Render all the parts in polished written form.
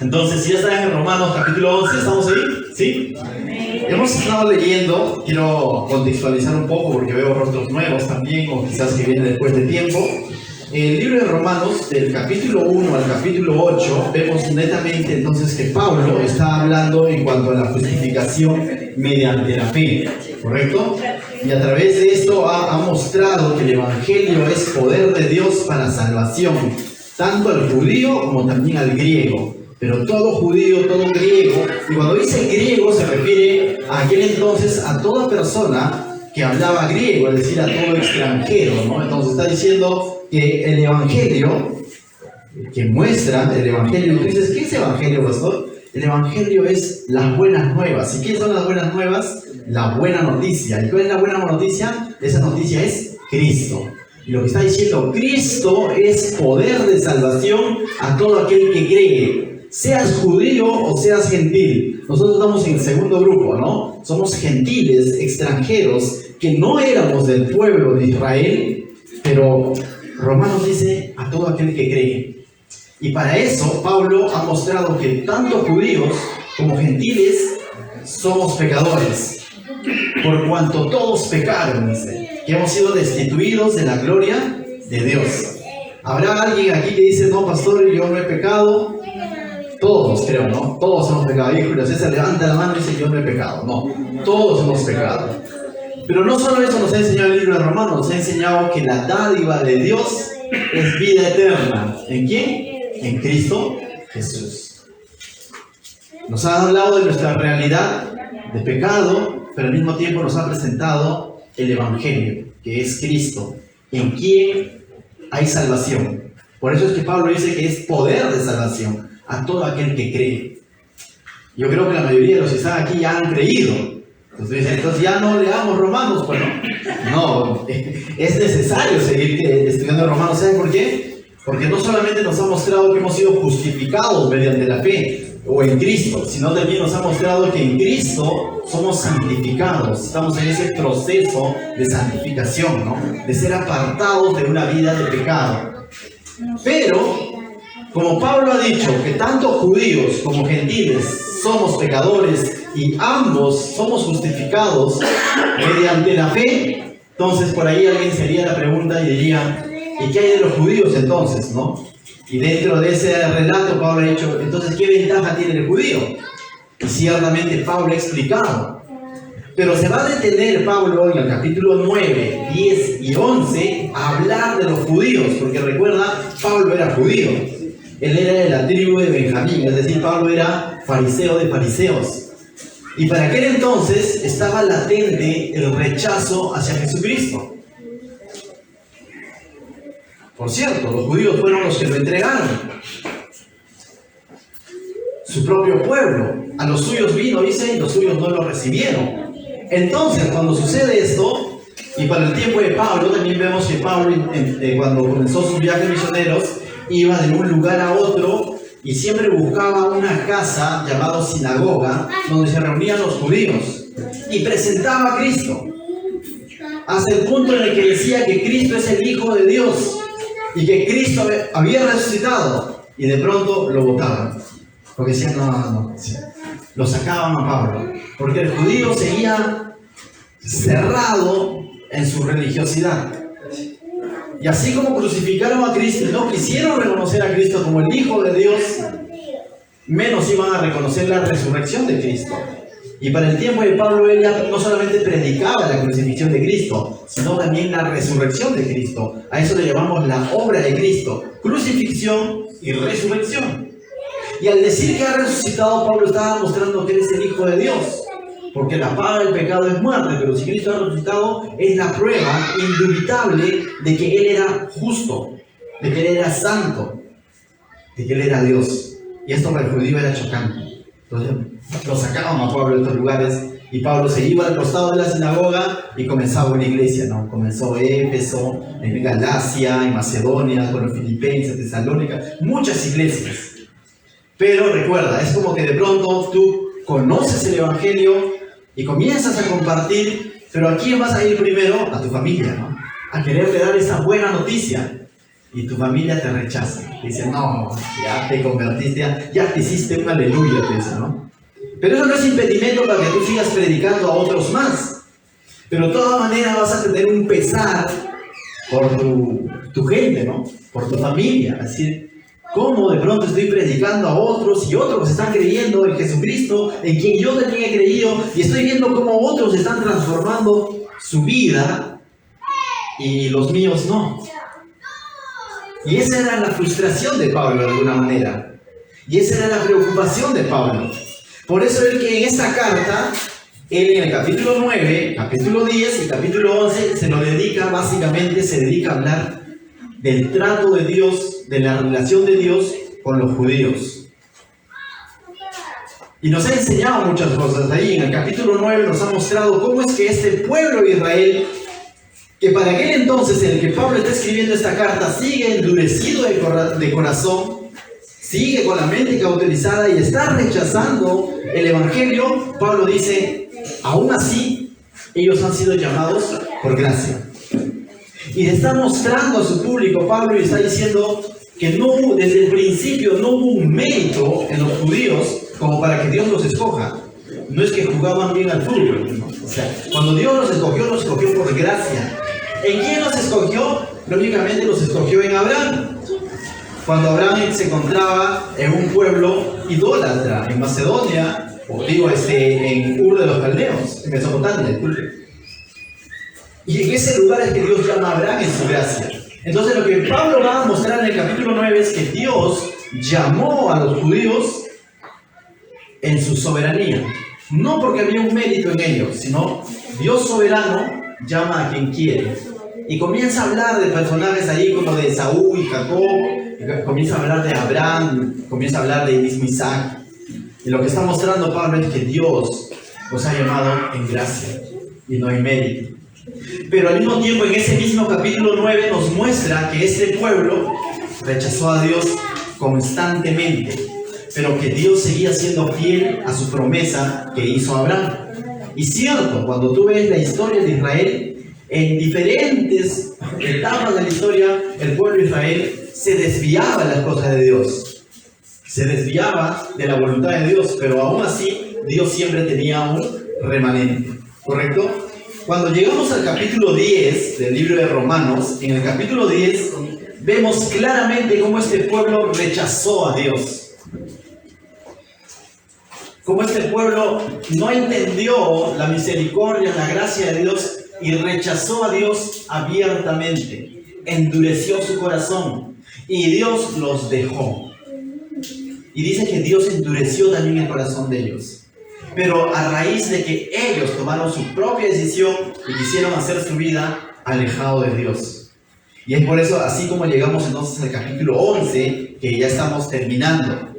Entonces, si ya están en Romanos capítulo 11, ¿estamos ahí? ¿Sí? Hemos estado leyendo, quiero contextualizar un poco porque veo rostros nuevos también, o quizás que vienen después de tiempo. El libro de Romanos, del capítulo 1 al capítulo 8, vemos netamente entonces que Pablo está hablando en cuanto a la justificación mediante la fe, ¿correcto? Y a través de esto ha mostrado que el Evangelio es poder de Dios para salvación, tanto al judío como también al griego. Pero todo judío, todo griego, y cuando dice griego se refiere a aquel entonces a toda persona que hablaba griego, es decir, a todo extranjero, ¿no? Entonces está diciendo que el Evangelio, que muestra el Evangelio, tú dices, ¿qué es Evangelio, pastor? El Evangelio es las buenas nuevas. ¿Y qué son las buenas nuevas? La buena noticia. ¿Y cuál es la buena noticia? Esa noticia es Cristo. Y lo que está diciendo, Cristo es poder de salvación a todo aquel que cree. Seas judío o seas gentil. Nosotros estamos en el segundo grupo, ¿no? Somos gentiles, extranjeros, que no éramos del pueblo de Israel, pero Romanos dice a todo aquel que cree. Y para eso Pablo ha mostrado que tanto judíos como gentiles somos pecadores, por cuanto todos pecaron, dice, que hemos sido destituidos de la gloria de Dios. ¿Habrá alguien aquí que dice, no, pastor, yo no he pecado? Todos, creo, ¿no? Todos hemos pecado. Y Julio César levanta la mano y dice, yo no he pecado. No, todos hemos pecado. Pero no solo eso nos ha enseñado el libro de Romanos, nos ha enseñado que la dádiva de Dios es vida eterna. ¿En quién? En Cristo Jesús. Nos ha hablado de nuestra realidad de pecado, pero al mismo tiempo nos ha presentado el Evangelio, que es Cristo, en quien hay salvación. Por eso es que Pablo dice que es poder de salvación a todo aquel que cree. Yo creo que la mayoría de los que están aquí ya han creído. Entonces ya no leamos Romanos, pues no, es necesario seguir estudiando Romanos. ¿Saben por qué? Porque no solamente nos ha mostrado que hemos sido justificados mediante la fe o en Cristo, sino también nos ha mostrado que en Cristo somos santificados. Estamos en ese proceso de santificación, ¿no? De ser apartados de una vida de pecado. Pero como Pablo ha dicho que tanto judíos como gentiles somos pecadores y ambos somos justificados mediante la fe, entonces por ahí alguien se haría la pregunta y diría, ¿y qué hay de los judíos entonces, no? Y dentro de ese relato Pablo ha dicho, entonces, ¿qué ventaja tiene el judío? Y ciertamente Pablo ha explicado. Pero se va a detener Pablo en el capítulo 9, 10 y 11 a hablar de los judíos, porque recuerda, Pablo era judío. Él era de la tribu de Benjamín, es decir, Pablo era fariseo de fariseos. Y para aquel entonces estaba latente el rechazo hacia Jesucristo. Por cierto, los judíos fueron los que lo entregaron. Su propio pueblo. A los suyos vino, dice, y los suyos no lo recibieron. Entonces, cuando sucede esto, y para el tiempo de Pablo, también vemos que Pablo, cuando comenzó sus viajes misioneros, iba de un lugar a otro y siempre buscaba una casa llamada sinagoga donde se reunían los judíos y presentaba a Cristo hasta el punto en el que decía que Cristo es el Hijo de Dios y que Cristo había resucitado, y de pronto lo botaban porque decían no. Lo sacaban a Pablo porque el judío seguía cerrado en su religiosidad. Y así como crucificaron a Cristo y no quisieron reconocer a Cristo como el Hijo de Dios, menos iban a reconocer la resurrección de Cristo. Y para el tiempo de Pablo, él ya no solamente predicaba la crucifixión de Cristo, sino también la resurrección de Cristo. A eso le llamamos la obra de Cristo: crucifixión y resurrección. Y al decir que ha resucitado, Pablo estaba mostrando que él es el Hijo de Dios. Porque la paga del pecado es muerte, pero si Cristo ha resucitado, es la prueba indubitable de que Él era justo, de que Él era santo, de que Él era Dios. Y esto para el judío era chocante. Entonces lo sacaban a Pablo de estos lugares, y Pablo se iba al costado de la sinagoga y comenzaba una iglesia, ¿no? Comenzó Éfeso, en Galacia, en Macedonia, con los filipenses, Tesalónica, muchas iglesias. Pero recuerda, es como que de pronto tú conoces el Evangelio y comienzas a compartir, pero ¿a quién vas a ir primero? A tu familia, ¿no? A quererle dar esa buena noticia. y tu familia te rechaza. Dice, no, ya te convertiste, ya te hiciste un aleluya, te dice, ¿no? Pero eso no es impedimento para que tú sigas predicando a otros más. Pero de todas maneras vas a tener un pesar por tu gente, ¿no? Por tu familia. Es decir, ¿cómo de pronto estoy predicando a otros y otros están creyendo en Jesucristo, en quien yo también he creído, y estoy viendo cómo otros están transformando su vida y los míos no? Y esa era la frustración de Pablo de alguna manera. Y esa era la preocupación de Pablo. Por eso es que en esta carta, él en el capítulo 9, capítulo 10 y capítulo 11 se dedica a hablar del trato de Dios, de la relación de Dios con los judíos. Y nos ha enseñado muchas cosas ahí. En el capítulo 9 nos ha mostrado cómo es que este pueblo de Israel, que para aquel entonces en el que Pablo está escribiendo esta carta, sigue endurecido de corazón, sigue con la mente cauterizada y está rechazando el evangelio. Pablo dice, aún así, ellos han sido llamados por gracia. Y le está mostrando a su público, Pablo, y está diciendo que desde el principio no hubo un mérito en los judíos como para que Dios los escoja. No es que jugaban bien al fútbol, ¿no? O sea, cuando Dios los escogió por gracia. ¿En quién los escogió? Lógicamente los escogió en Abraham. Cuando Abraham se encontraba en un pueblo idólatra, en Macedonia, en Ur de los Caldeos, en Mesopotamia, disculpe. Y en ese lugar es que Dios llama a Abraham en su gracia. Entonces lo que Pablo va a mostrar en el capítulo 9 es que Dios llamó a los judíos en su soberanía. No porque había un mérito en ellos, sino Dios soberano llama a quien quiere. Y comienza a hablar de personajes ahí como de Esaú y Jacob, comienza a hablar de Abraham, comienza a hablar de mismo Isaac. Y lo que está mostrando Pablo es que Dios los ha llamado en gracia y no en mérito. Pero al mismo tiempo en ese mismo capítulo 9 nos muestra que este pueblo rechazó a Dios constantemente, pero que Dios seguía siendo fiel a su promesa que hizo a Abraham. Y cierto, cuando tú ves la historia de Israel, en diferentes etapas de la historia, el pueblo de Israel se desviaba de las cosas de Dios. Se desviaba de la voluntad de Dios, pero aún así, Dios siempre tenía un remanente. ¿Correcto? Cuando llegamos al capítulo 10 del libro de Romanos, en el capítulo 10, vemos claramente cómo este pueblo rechazó a Dios. Cómo este pueblo no entendió la misericordia, la gracia de Dios y rechazó a Dios abiertamente, endureció su corazón y Dios los dejó. Y dice que Dios endureció también el corazón de ellos. Pero a raíz de que ellos tomaron su propia decisión y quisieron hacer su vida alejado de Dios. Y es por eso, así como llegamos entonces al capítulo 11, que ya estamos terminando.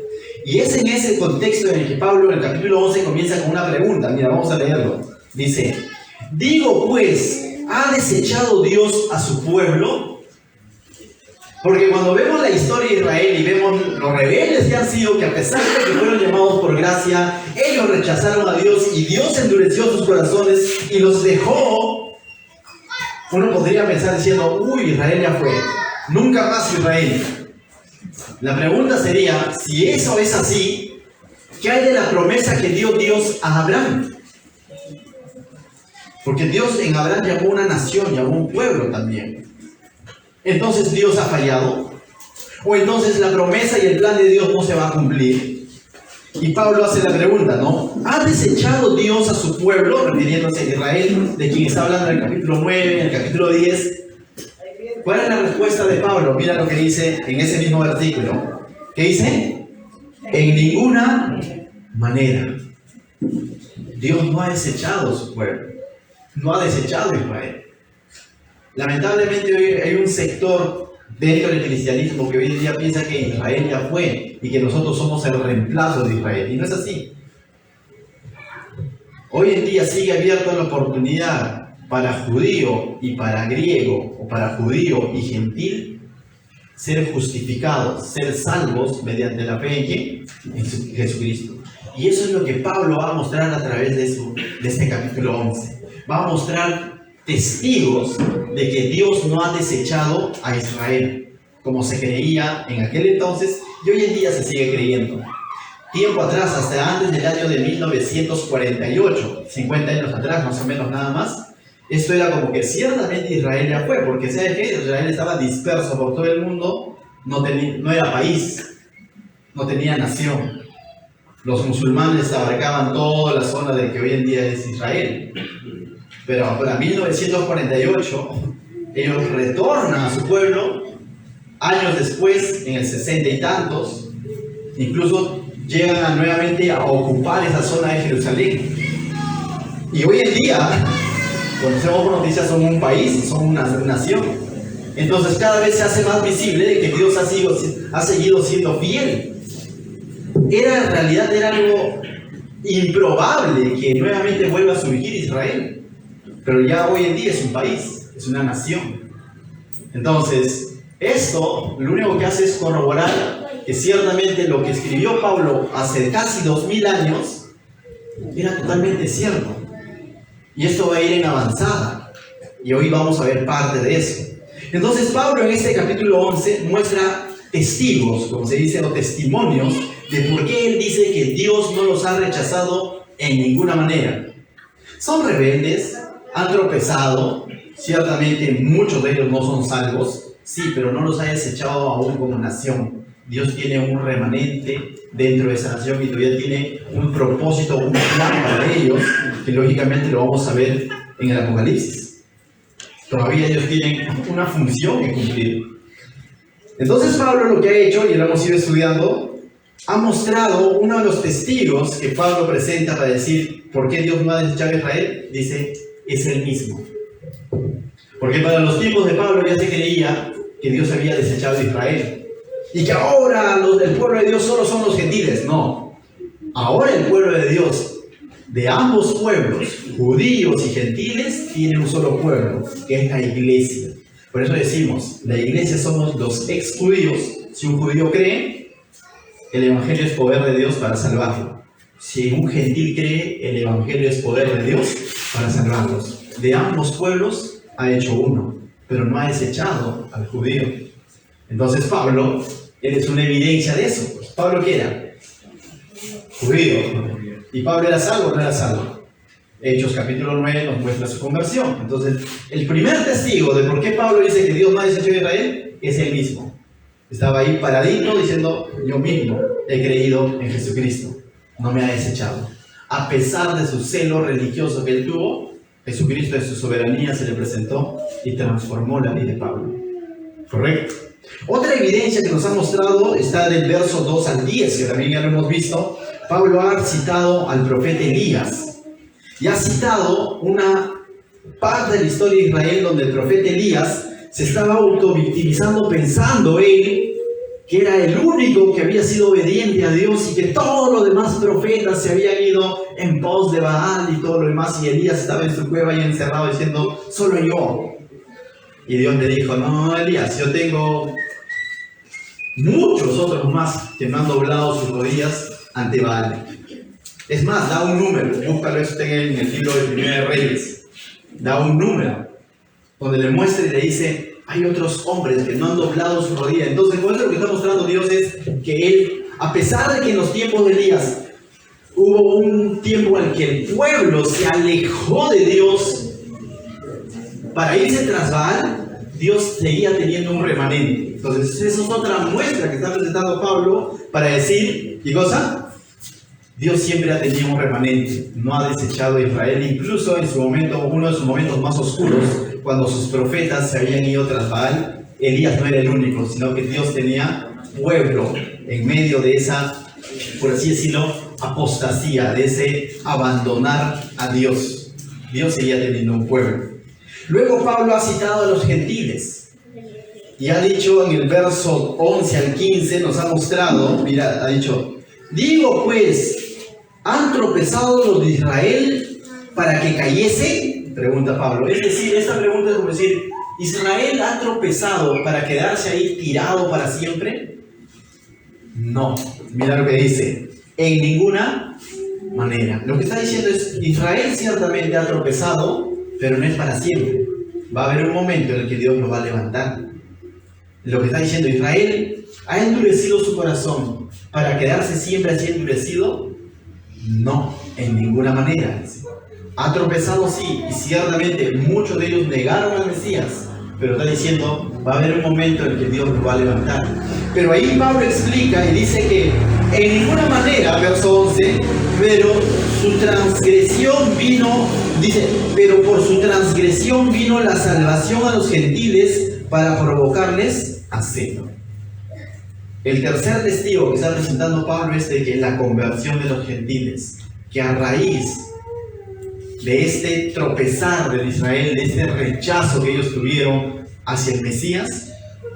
Y es en ese contexto en el que Pablo en el capítulo 11 comienza con una pregunta. Mira, vamos a leerlo. Dice, digo pues, ¿ha desechado Dios a su pueblo? Porque cuando vemos la historia de Israel y vemos los rebeldes que han sido, que a pesar de que fueron llamados por gracia, ellos rechazaron a Dios y Dios endureció sus corazones y los dejó. Uno podría pensar diciendo, uy, Israel ya fue, nunca más Israel. La pregunta sería, si eso es así, ¿qué hay de la promesa que dio Dios a Abraham? Porque Dios en Abraham llamó una nación, llamó un pueblo también. ¿Entonces Dios ha fallado? ¿O entonces la promesa y el plan de Dios no se va a cumplir? Y Pablo hace la pregunta, ¿no? ¿Ha desechado Dios a su pueblo? Refiriéndose a Israel, de quien está hablando en el capítulo 9, en el capítulo 10. ¿Cuál es la respuesta de Pablo? Mira lo que dice en ese mismo versículo. ¿Qué dice? En ninguna manera. Dios no ha desechado a su pueblo. No ha desechado a Israel. Lamentablemente hoy hay un sector dentro del cristianismo que hoy en día piensa que Israel ya fue y que nosotros somos el reemplazo de Israel. Y no es así. Hoy en día sigue abierta la oportunidad para judío y para griego, o para judío y gentil, ser justificados, ser salvos mediante la fe en Jesucristo. Y eso es lo que Pablo va a mostrar a través de este capítulo 11. Va a mostrar testigos de que Dios no ha desechado a Israel. como se creía en aquel entonces y hoy en día se sigue creyendo. Tiempo atrás, hasta antes del año de 1948, 50 años atrás más o menos nada más, esto era como que ciertamente Israel ya fue, porque ¿sabes qué? Israel estaba disperso por todo el mundo, no era país, no tenía nación. Los musulmanes abarcaban toda la zona de que hoy en día es Israel. Pero para 1948, ellos retornan a su pueblo, años después, en el 60 y tantos, incluso llegan nuevamente a ocupar esa zona de Jerusalén. Y hoy en día, conocemos por noticias, son un país, son una nación. Entonces cada vez se hace más visible de que Dios ha seguido siendo fiel. En realidad era algo improbable que nuevamente vuelva a surgir Israel. Pero ya hoy en día es un país, es una nación. Entonces, esto lo único que hace es corroborar que ciertamente lo que escribió Pablo hace casi 2000 años era totalmente cierto. Y esto va a ir en avanzada. Y hoy vamos a ver parte de eso. Entonces, Pablo en este capítulo 11 muestra testigos, como se dice, o testimonios, de por qué él dice que Dios no los ha rechazado en ninguna manera. Son rebeldes, han tropezado, ciertamente muchos de ellos no son salvos, sí, pero no los ha desechado aún como nación. Dios tiene un remanente dentro de esa nación y todavía tiene un propósito, un plan para ellos, que lógicamente lo vamos a ver en el Apocalipsis. Todavía ellos tienen una función que cumplir. Entonces Pablo lo que ha hecho, y lo hemos ido estudiando, ha mostrado uno de los testigos que Pablo presenta para decir por qué Dios no ha desechado a Israel. Dice, es el mismo. Porque para los tiempos de Pablo ya se creía que Dios había desechado a Israel. Y que ahora los del pueblo de Dios solo son los gentiles. No. Ahora el pueblo de Dios, de ambos pueblos, judíos y gentiles, tiene un solo pueblo, que es la iglesia. Por eso decimos, la iglesia somos los ex judíos. Si un judío cree, el evangelio es poder de Dios para salvarlo. Si un gentil cree, el evangelio es poder de Dios para salvarlos. De ambos pueblos ha hecho uno, pero no ha desechado al judío. Entonces Pablo, él es una evidencia de eso. ¿Pablo qué era? Judío. ¿Y Pablo era salvo o no era salvo? Hechos capítulo 9 nos muestra su conversión. Entonces, el primer testigo de por qué Pablo dice que Dios no ha desechado a Israel es él mismo. Estaba ahí paradito diciendo, yo mismo he creído en Jesucristo, no me ha desechado. A pesar de su celo religioso que él tuvo, Jesucristo en su soberanía se le presentó y transformó la vida de Pablo. ¿Correcto? Otra evidencia que nos ha mostrado está del verso 2 al 10, que también ya lo hemos visto. Pablo ha citado al profeta Elías y ha citado una parte de la historia de Israel donde el profeta Elías se estaba autovictimizando pensando él que era el único que había sido obediente a Dios y que todos los demás profetas se habían ido en pos de Baal y todo lo demás, y Elías estaba en su cueva ahí encerrado diciendo, solo yo. Y Dios le dijo, no, Elías, yo tengo muchos otros más que no han doblado sus rodillas ante Baal. Es más, da un número, búscalo, eso está en el libro de Primera de Reyes, da un número donde le muestra y le dice, hay otros hombres que no han doblado su rodilla. Entonces, por eso lo que está mostrando Dios es que él, a pesar de que en los tiempos de Elías hubo un tiempo en que el pueblo se alejó de Dios para irse tras Baal, Dios seguía teniendo un remanente. Entonces, eso es otra muestra que está presentando Pablo para decir, ¿qué cosa? Dios siempre ha tenido un remanente, no ha desechado a Israel, incluso en su momento, uno de sus momentos más oscuros, cuando sus profetas se habían ido tras Baal. Elías no era el único, sino que Dios tenía pueblo en medio de esa, por así decirlo, apostasía, de ese abandonar a Dios. Dios seguía teniendo un pueblo. Luego Pablo ha citado a los gentiles y ha dicho en el verso 11 al 15, nos ha mostrado, mira, ha dicho, digo pues, ¿han tropezado los de Israel para que cayese? Pregunta Pablo. Es decir, esta pregunta es como decir, ¿Israel ha tropezado para quedarse ahí tirado para siempre? No. Mira lo que dice, en ninguna manera. Lo que está diciendo es, Israel ciertamente ha tropezado, pero no es para siempre. Va a haber un momento en el que Dios lo va a levantar. Lo que está diciendo Israel, ¿ha endurecido su corazón para quedarse siempre así endurecido? No, en ninguna manera. Ha tropezado, sí, y ciertamente muchos de ellos negaron al Mesías, pero está diciendo, va a haber un momento en el que Dios lo va a levantar. Pero ahí Pablo explica y dice que en ninguna manera, verso 11, pero su transgresión vino, dice, pero por su transgresión vino la salvación a los gentiles para provocarles a celo. El tercer testigo que está presentando Pablo es de que la conversión de los gentiles, que a raíz de este tropezar de Israel, de este rechazo que ellos tuvieron hacia el Mesías,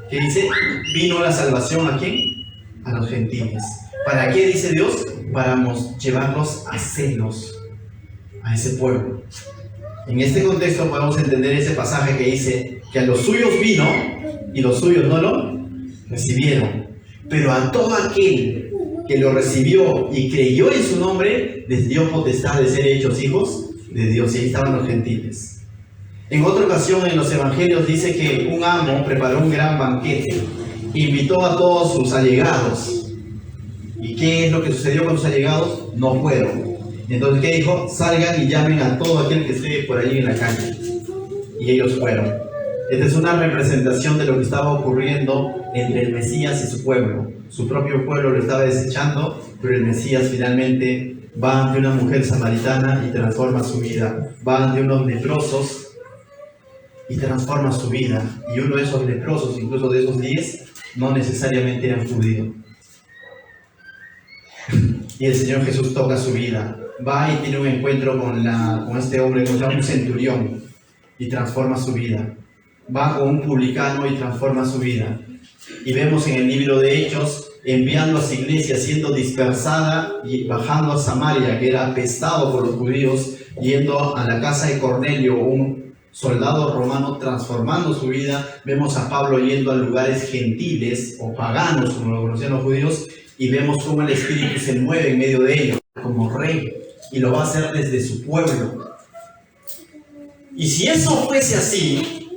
que dice, vino la salvación ¿a quién? A los gentiles. ¿Para qué, dice Dios? Para llevarlos a celos, a ese pueblo. En este contexto podemos entender ese pasaje que dice que a los suyos vino y los suyos no lo recibieron. Pero a todo aquel que lo recibió y creyó en su nombre, les dio potestad de ser hechos hijos de Dios. Y ahí estaban los gentiles. En otra ocasión en los evangelios dice que un amo preparó un gran banquete, invitó a todos sus allegados. ¿Y qué es lo que sucedió con sus allegados? No fueron. Entonces, ¿qué dijo? Salgan y llamen a todo aquel que esté por allí en la calle. Y ellos fueron. Esta es una representación de lo que estaba ocurriendo entre el Mesías y su pueblo. Su propio pueblo lo estaba desechando, pero el Mesías finalmente va ante una mujer samaritana y transforma su vida. Va ante unos leprosos y transforma su vida. Y uno de esos leprosos, incluso de esos 10, no necesariamente eran judíos. Y el Señor Jesús toca su vida. Va y tiene un encuentro con este hombre, que se llama un centurión, y transforma su vida. Va con un publicano y transforma su vida. Y vemos en el libro de Hechos, enviando a su iglesia, siendo dispersada y bajando a Samaria, que era apestado por los judíos, yendo a la casa de Cornelio, un soldado romano, transformando su vida. Vemos a Pablo yendo a lugares gentiles o paganos, como lo conocían los judíos, y vemos cómo el Espíritu se mueve en medio de ellos como rey, y lo va a hacer desde su pueblo. Y si eso fuese así,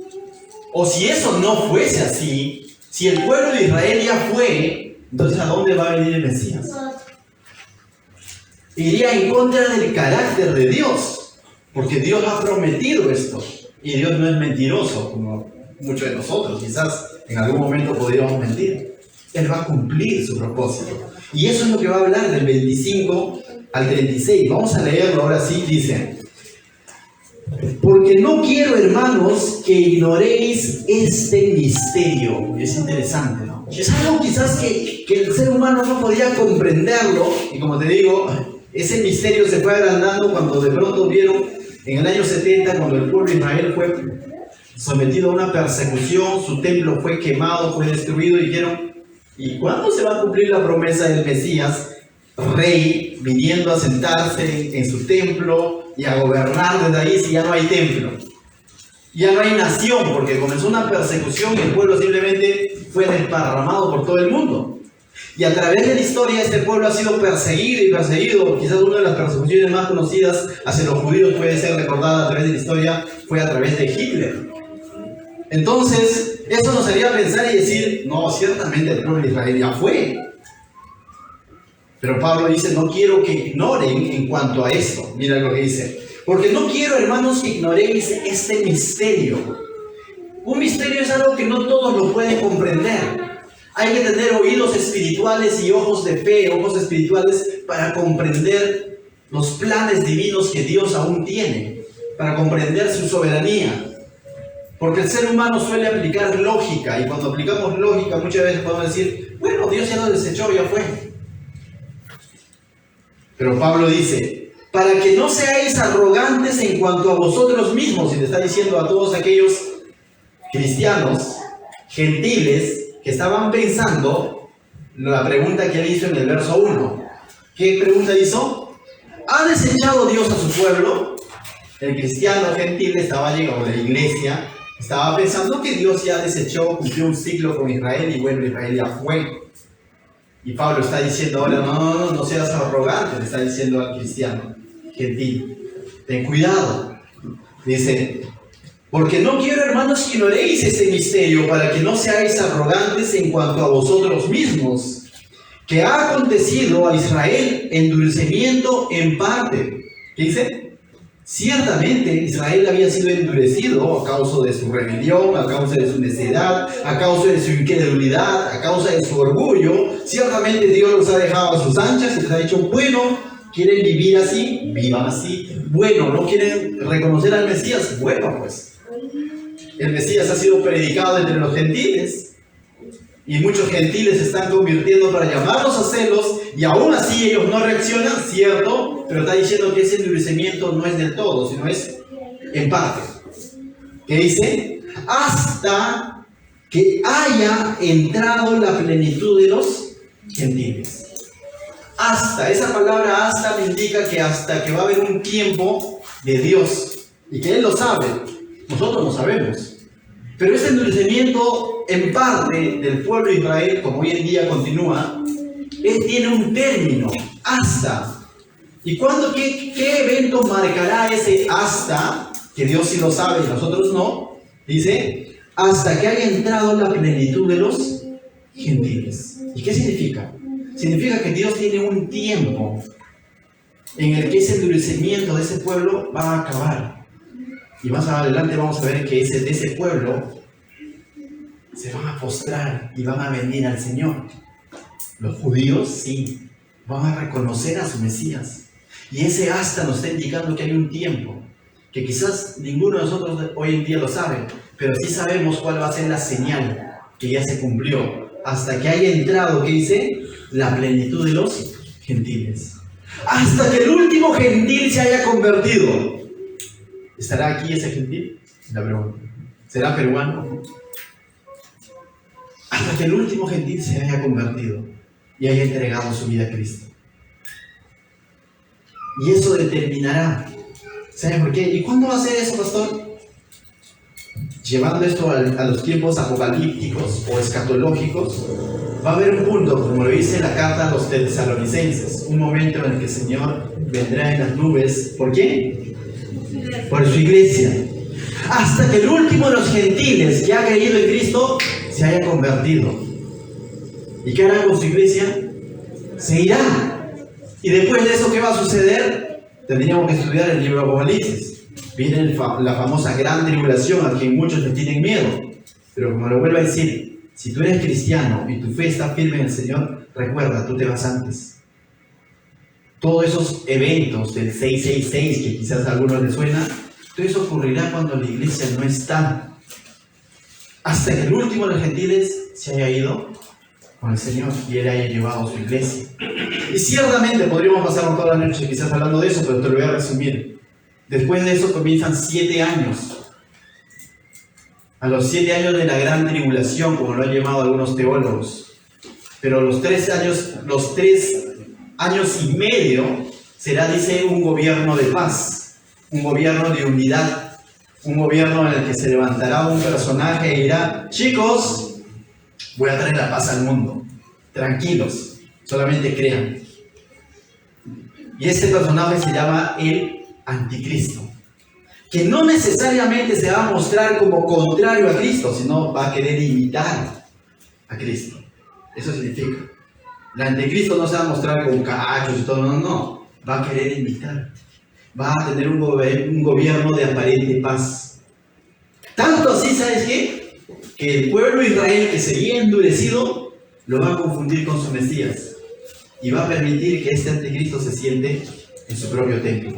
o si eso no fuese así, si el pueblo de Israel ya fue, entonces ¿a dónde va a venir el Mesías? Iría en contra del carácter de Dios, porque Dios ha prometido esto, y Dios no es mentiroso, como muchos de nosotros, quizás en algún momento podríamos mentir. Él va a cumplir su propósito. Y eso es lo que va a hablar del 25 al 36. Vamos a leerlo ahora sí, dice: porque no quiero, hermanos, que ignoréis este misterio. Es interesante, ¿no? Es algo quizás que el ser humano no podía comprenderlo. Y como te digo, ese misterio se fue agrandando cuando de pronto vieron en el año 70, cuando el pueblo de Israel fue sometido a una persecución, su templo fue quemado, fue destruido, y dijeron: ¿y cuándo se va a cumplir la promesa del Mesías, rey, viniendo a sentarse en su templo y a gobernar desde ahí, si ya no hay templo? Ya no hay nación, porque comenzó una persecución y el pueblo simplemente fue desparramado por todo el mundo. Y a través de la historia este pueblo ha sido perseguido y perseguido. Quizás una de las persecuciones más conocidas hacia los judíos puede ser recordada a través de la historia, fue a través de Hitler. Entonces, esto nos haría pensar y decir: no, ciertamente el pueblo de Israel ya fue. Pero Pablo dice: no quiero que ignoren en cuanto a esto. Mira lo que dice: porque no quiero, hermanos, que ignoréis este misterio. Un misterio es algo que no todos lo pueden comprender. Hay que tener oídos espirituales y ojos de fe, ojos espirituales, para comprender los planes divinos que Dios aún tiene, para comprender su soberanía. Porque el ser humano suele aplicar lógica, y cuando aplicamos lógica muchas veces podemos decir: bueno, Dios ya lo desechó, ya fue. Pero Pablo dice: para que no seáis arrogantes en cuanto a vosotros mismos. Y le está diciendo a todos aquellos cristianos, gentiles, que estaban pensando la pregunta que él hizo en el verso 1. ¿Qué pregunta hizo? ¿Ha desechado Dios a su pueblo? El cristiano gentil estaba llegando de la iglesia, estaba pensando que Dios ya desechó, cumplió un ciclo con Israel, y bueno, Israel ya fue. Y Pablo está diciendo ahora: no seas arrogante, le está diciendo al cristiano gentil. Ten cuidado. Dice: Porque no quiero, hermanos, que ignoréis este misterio, para que no seáis arrogantes en cuanto a vosotros mismos, que ha acontecido a Israel endurecimiento en parte. ¿Qué dice? Ciertamente Israel había sido endurecido a causa de su rebelión, a causa de su necedad, a causa de su incredulidad, a causa de su orgullo. Ciertamente Dios los ha dejado a sus anchas y les ha dicho, bueno, ¿quieren vivir así? Vivan así. Bueno, ¿no quieren reconocer al Mesías? Bueno, pues el Mesías ha sido predicado entre los gentiles. Y muchos gentiles se están convirtiendo para llamarlos a celos, y aún así ellos no reaccionan, cierto, pero está diciendo que ese endurecimiento no es del todo, sino es en parte. ¿Qué dice? Hasta que haya entrado la plenitud de los gentiles. Hasta, esa palabra hasta me indica que hasta que va a haber un tiempo de Dios, y que Él lo sabe, nosotros no sabemos. Pero ese endurecimiento en parte del pueblo de Israel, como hoy en día continúa, tiene un término, hasta. ¿Y cuándo, qué evento marcará ese hasta? Que Dios sí lo sabe y nosotros no. Dice, hasta que haya entrado la plenitud de los gentiles. ¿Y qué significa? Significa que Dios tiene un tiempo en el que ese endurecimiento de ese pueblo va a acabar. Y más adelante vamos a ver que de ese pueblo se van a postrar y van a venir al Señor. Los judíos sí, van a reconocer a su Mesías. Y ese hasta nos está indicando que hay un tiempo, que quizás ninguno de nosotros hoy en día lo sabe, pero sí sabemos cuál va a ser la señal que ya se cumplió, hasta que haya entrado, ¿qué dice? La plenitud de los gentiles. Hasta que el último gentil se haya convertido. ¿Estará aquí ese gentil? La pregunta. ¿Será peruano? Hasta que el último gentil se haya convertido y haya entregado su vida a Cristo. Y eso determinará. ¿Saben por qué? ¿Y cuándo va a ser eso, pastor? Llevando esto a los tiempos apocalípticos o escatológicos, va a haber un punto, como lo dice la carta a los tesalonicenses, un momento en el que el Señor vendrá en las nubes. ¿Por qué? Por su iglesia. Hasta que el último de los gentiles que ha creído en Cristo se haya convertido. ¿Y qué hará con su iglesia? Se irá. Y después de eso, ¿qué va a suceder? Tendríamos que estudiar el libro de Apocalipsis. Viene la famosa gran tribulación a quien muchos le tienen miedo. Pero como lo vuelvo a decir, si tú eres cristiano y tu fe está firme en el Señor, recuerda, tú te vas antes. Todos esos eventos del 666 que quizás a algunos les suena, todo eso ocurrirá cuando la iglesia no está. Hasta que el último de los gentiles se haya ido con el Señor y Él haya llevado a su iglesia. Y ciertamente podríamos pasar toda la noche quizás hablando de eso, pero te lo voy a resumir. Después de eso comienzan 7 años. A los 7 años de la gran tribulación, como lo han llamado algunos teólogos. Pero los 3 años y medio será, dice, un gobierno de paz, un gobierno de unidad, un gobierno en el que se levantará un personaje y dirá: chicos, voy a traer la paz al mundo, tranquilos, solamente crean. Y ese personaje se llama el Anticristo, que no necesariamente se va a mostrar como contrario a Cristo, sino va a querer imitar a Cristo. Eso significa. El Anticristo no se va a mostrar con cachos y todo, no, va a querer imitar. Va a tener un gobierno de aparente paz. Tanto así, ¿sabes qué? Que el pueblo de Israel, que sería endurecido, lo va a confundir con su Mesías. Y va a permitir que este Anticristo se siente en su propio templo.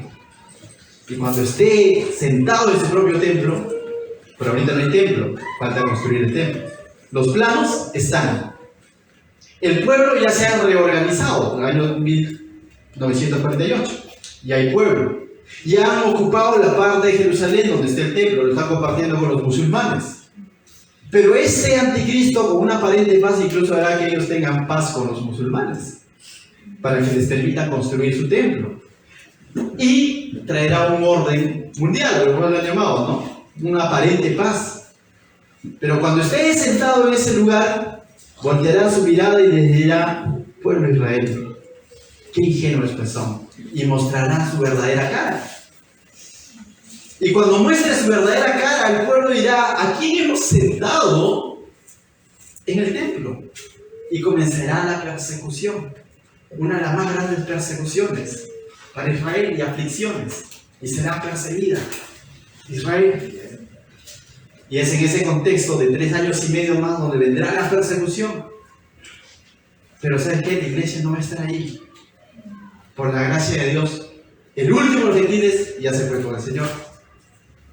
Y cuando esté sentado en su propio templo, pero ahorita no hay templo, falta construir el templo. Los planos están. El pueblo ya se ha reorganizado en el año 1948. Ya hay pueblo. Ya han ocupado la parte de Jerusalén donde está el templo, lo están compartiendo con los musulmanes. Pero ese Anticristo, con una aparente paz, incluso hará que ellos tengan paz con los musulmanes, para que les permita construir su templo. Y traerá un orden mundial, como lo han llamado, ¿no? Una aparente paz. Pero cuando esté sentado en ese lugar, volteará su mirada y les dirá: pueblo de Israel, qué ingenuos pues son, y mostrará su verdadera cara. Y cuando muestre su verdadera cara, el pueblo dirá: ¿a quién hemos sentado en el templo? Y comenzará la persecución, una de las más grandes persecuciones para Israel, y aflicciones, y será perseguida Israel. Y es en ese contexto de 3 años y medio más donde vendrá la persecución. Pero ¿sabes qué? La iglesia no va a estar ahí. Por la gracia de Dios, el último de los gentiles ya se fue con el Señor.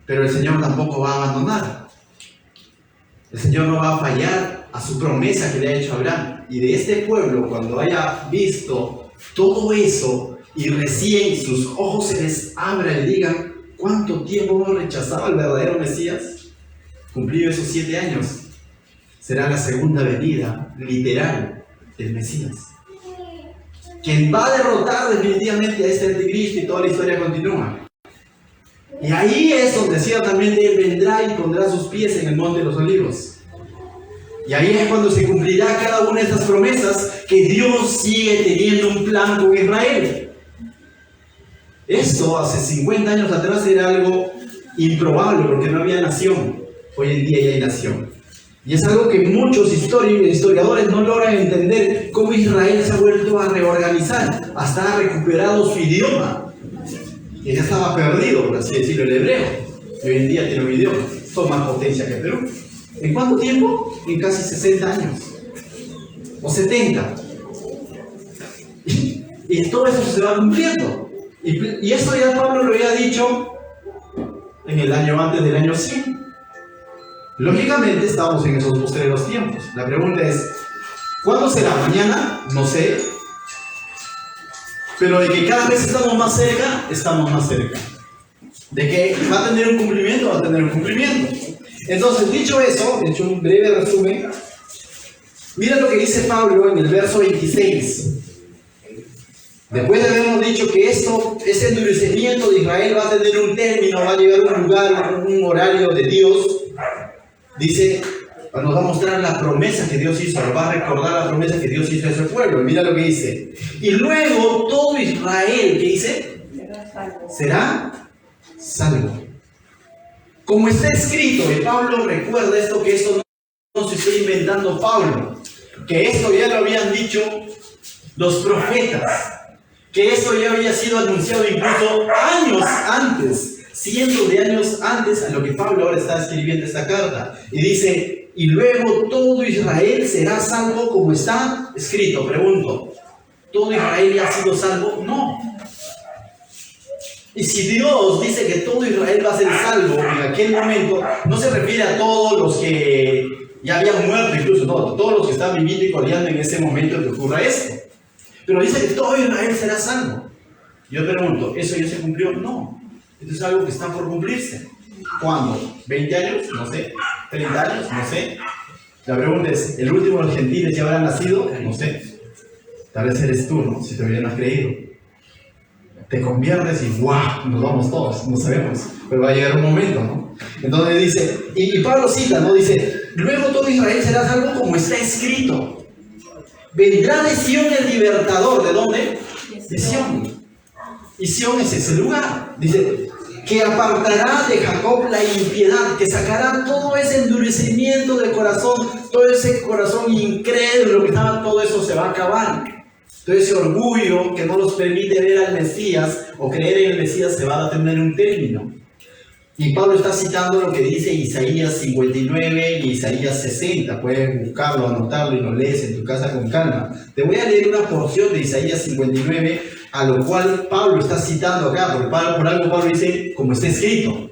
Pero el Señor tampoco va a abandonar. El Señor no va a fallar a su promesa que le ha hecho a Abraham. Y de este pueblo, cuando haya visto todo eso y recién sus ojos se les abran y digan: ¿cuánto tiempo hemos rechazado al verdadero Mesías? Cumplido esos 7 años, será la segunda venida literal del Mesías, quien va a derrotar definitivamente a este anticristo, y toda la historia continúa. Y ahí es donde ciertamente Él vendrá y pondrá sus pies en el monte de los olivos. Y ahí es cuando se cumplirá cada una de estas promesas que Dios sigue teniendo un plan con Israel. Esto hace 50 años atrás era algo improbable porque no había nación. Hoy en día ya hay nación. Y es algo que muchos historiadores no logran entender, cómo Israel se ha vuelto a reorganizar, hasta ha recuperado su idioma, que ya estaba perdido, por así decirlo, el hebreo. Y hoy en día tiene un idioma, son más potencia que Perú. ¿En cuánto tiempo? En casi 60 años. O 70. Y todo eso se va cumpliendo. Y esto ya Pablo lo había dicho en el año antes del año 100. Lógicamente estamos en esos postreros tiempos. La pregunta es: ¿cuándo será? ¿Mañana? No sé. Pero de que cada vez estamos más cerca, estamos más cerca. De que va a tener un cumplimiento, va a tener un cumplimiento. Entonces, dicho eso, he hecho un breve resumen. Mira lo que dice Pablo en el verso 26. Después de habernos dicho que ese endurecimiento de Israel va a tener un término, va a llegar a un lugar, un horario de Dios, dice, nos va a mostrar la promesa que Dios hizo, nos va a recordar la promesa que Dios hizo a ese pueblo. Mira lo que dice: y luego todo Israel, ¿qué dice? Será salvo. Como está escrito, y Pablo recuerda esto, que esto no se está inventando Pablo, que esto ya lo habían dicho los profetas, que esto ya había sido anunciado incluso años antes, cientos de años antes a lo que Pablo ahora está escribiendo esta carta. Y dice: y luego todo Israel será salvo como está escrito. Pregunto, ¿todo Israel ya ha sido salvo? No. Y si Dios dice que todo Israel va a ser salvo en aquel momento, no se refiere a todos los que ya habían muerto, incluso no, todos los que están viviendo y coleando en ese momento que ocurra esto. Pero dice que todo Israel será salvo. Yo pregunto, ¿eso ya se cumplió? No. Esto es algo que está por cumplirse. ¿Cuándo? ¿20 años? No sé. ¿30 años? No sé. La pregunta es, ¿el último de los gentiles ya habrá nacido? No sé. Tal vez eres tú, ¿no? Si te hubieran creído. Te conviertes y ¡guau! Nos vamos todos, no sabemos. Pero va a llegar un momento, ¿no? Entonces dice, y Pablo cita, ¿no? Dice: luego todo Israel será salvo como está escrito. Vendrá de Sión el libertador. ¿De dónde? De Sión. Y Sión es ese lugar. Dice, que apartará de Jacob la impiedad, que sacará todo ese endurecimiento de corazón, todo ese corazón incrédulo que estaba, todo eso se va a acabar. Todo ese orgullo que no nos permite ver al Mesías o creer en el Mesías se va a tener un término. Y Pablo está citando lo que dice Isaías 59 y Isaías 60. Puedes buscarlo, anotarlo y lo lees en tu casa con calma. Te voy a leer una porción de Isaías 59, a lo cual Pablo está citando acá, porque por algo Pablo dice, como está escrito.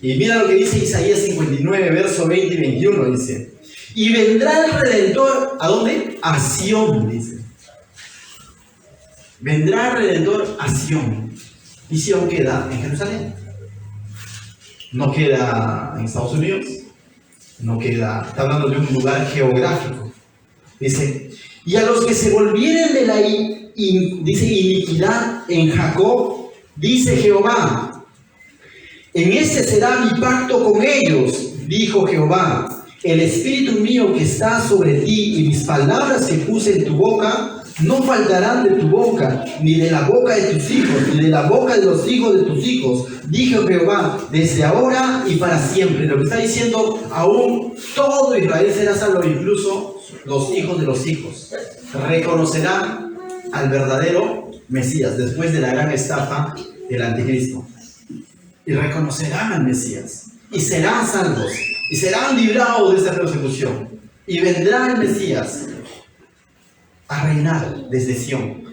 Y mira lo que dice Isaías 59, verso 20 y 21, dice: y vendrá el Redentor, ¿a dónde? A Sión, dice. Vendrá el Redentor a Sión. Y Sión queda en Jerusalén. No queda en Estados Unidos. No queda, está hablando de un lugar geográfico. Dice: y a los que se volvieren de la dice iniquidad en Jacob, dice Jehová, en este será mi pacto con ellos, dijo Jehová, el espíritu mío que está sobre ti y mis palabras que puse en tu boca no faltarán de tu boca, ni de la boca de tus hijos, ni de la boca de los hijos de tus hijos, dijo Jehová, desde ahora y para siempre. Lo que está diciendo, aún todo Israel será salvo, incluso los hijos de los hijos. Reconocerán al verdadero Mesías después de la gran estafa del anticristo. Y reconocerán al Mesías. Y serán salvos. Y serán librados de esta persecución. Y vendrá el Mesías a reinar desde Sión.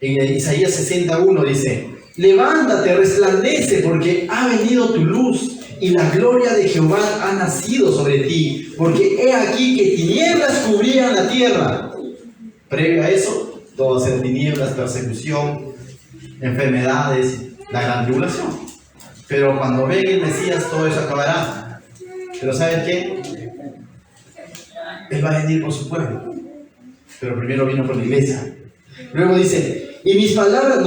En Isaías 61 dice: levántate, resplandece, porque ha venido tu luz, y la gloria de Jehová ha nacido sobre ti. Porque he aquí que tinieblas cubrían la tierra. Previo a eso, todo va a ser tinieblas, persecución, enfermedades, la gran tribulación. Pero cuando venga el Mesías, todo eso acabará. Pero ¿saben qué? Él va a venir por su pueblo. Pero primero vino por la iglesia. Luego dice, y mis palabras,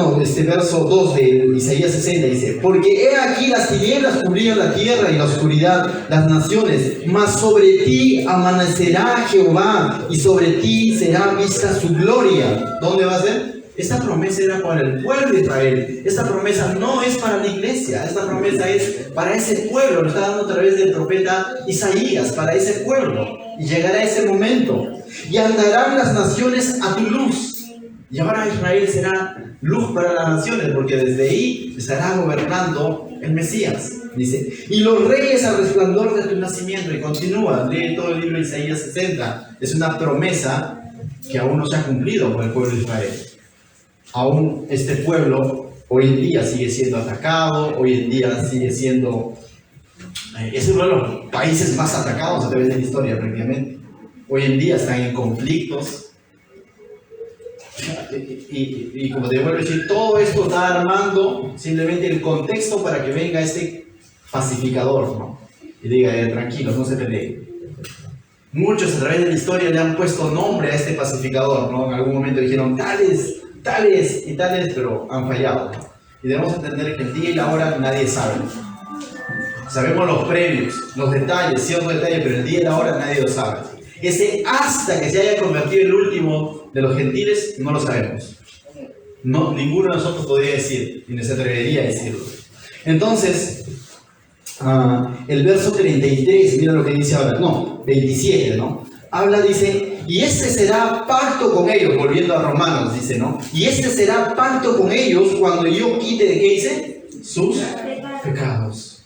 verso 2 de Isaías 60 dice: porque he aquí las tinieblas cubrían la tierra y la oscuridad las naciones, mas sobre ti amanecerá Jehová y sobre ti será vista su gloria. ¿Dónde va a ser? Esta promesa era para el pueblo de Israel. Esta promesa no es para la iglesia. Esta promesa es para ese pueblo. Lo está dando a través del profeta Isaías, para ese pueblo. Y llegará ese momento. Y andarán las naciones a tu luz. Y ahora Israel será luz para las naciones, porque desde ahí estará gobernando el Mesías. Dice, y los reyes al resplandor de tu nacimiento. Y continúa, lee todo el libro de Isaías 60. Es una promesa que aún no se ha cumplido por el pueblo de Israel. Aún este pueblo hoy en día sigue siendo atacado, hoy en día sigue siendo... es uno de los países más atacados a través de la historia prácticamente. Hoy en día están en conflictos. Y como te vuelvo a decir, todo esto está armando simplemente el contexto para que venga este pacificador, ¿no? Y diga, tranquilos, no se peleen. Muchos a través de la historia le han puesto nombre a este pacificador, ¿no? En algún momento dijeron tales y tales, pero han fallado. Y debemos entender que el día y la hora nadie sabe. Sabemos los premios, los detalles, ciertos detalles, pero el día y la hora nadie lo sabe. Ese hasta que se haya convertido en el último de los gentiles, no lo sabemos. No, ninguno de nosotros podría decir, ni se atrevería a decirlo. Entonces, el verso 33, mira lo que dice ahora, 27, ¿no? Habla, dice, y este será pacto con ellos, volviendo a Romanos, dice, ¿no? Y este será pacto con ellos cuando yo quite, ¿de qué dice? Sus pecados.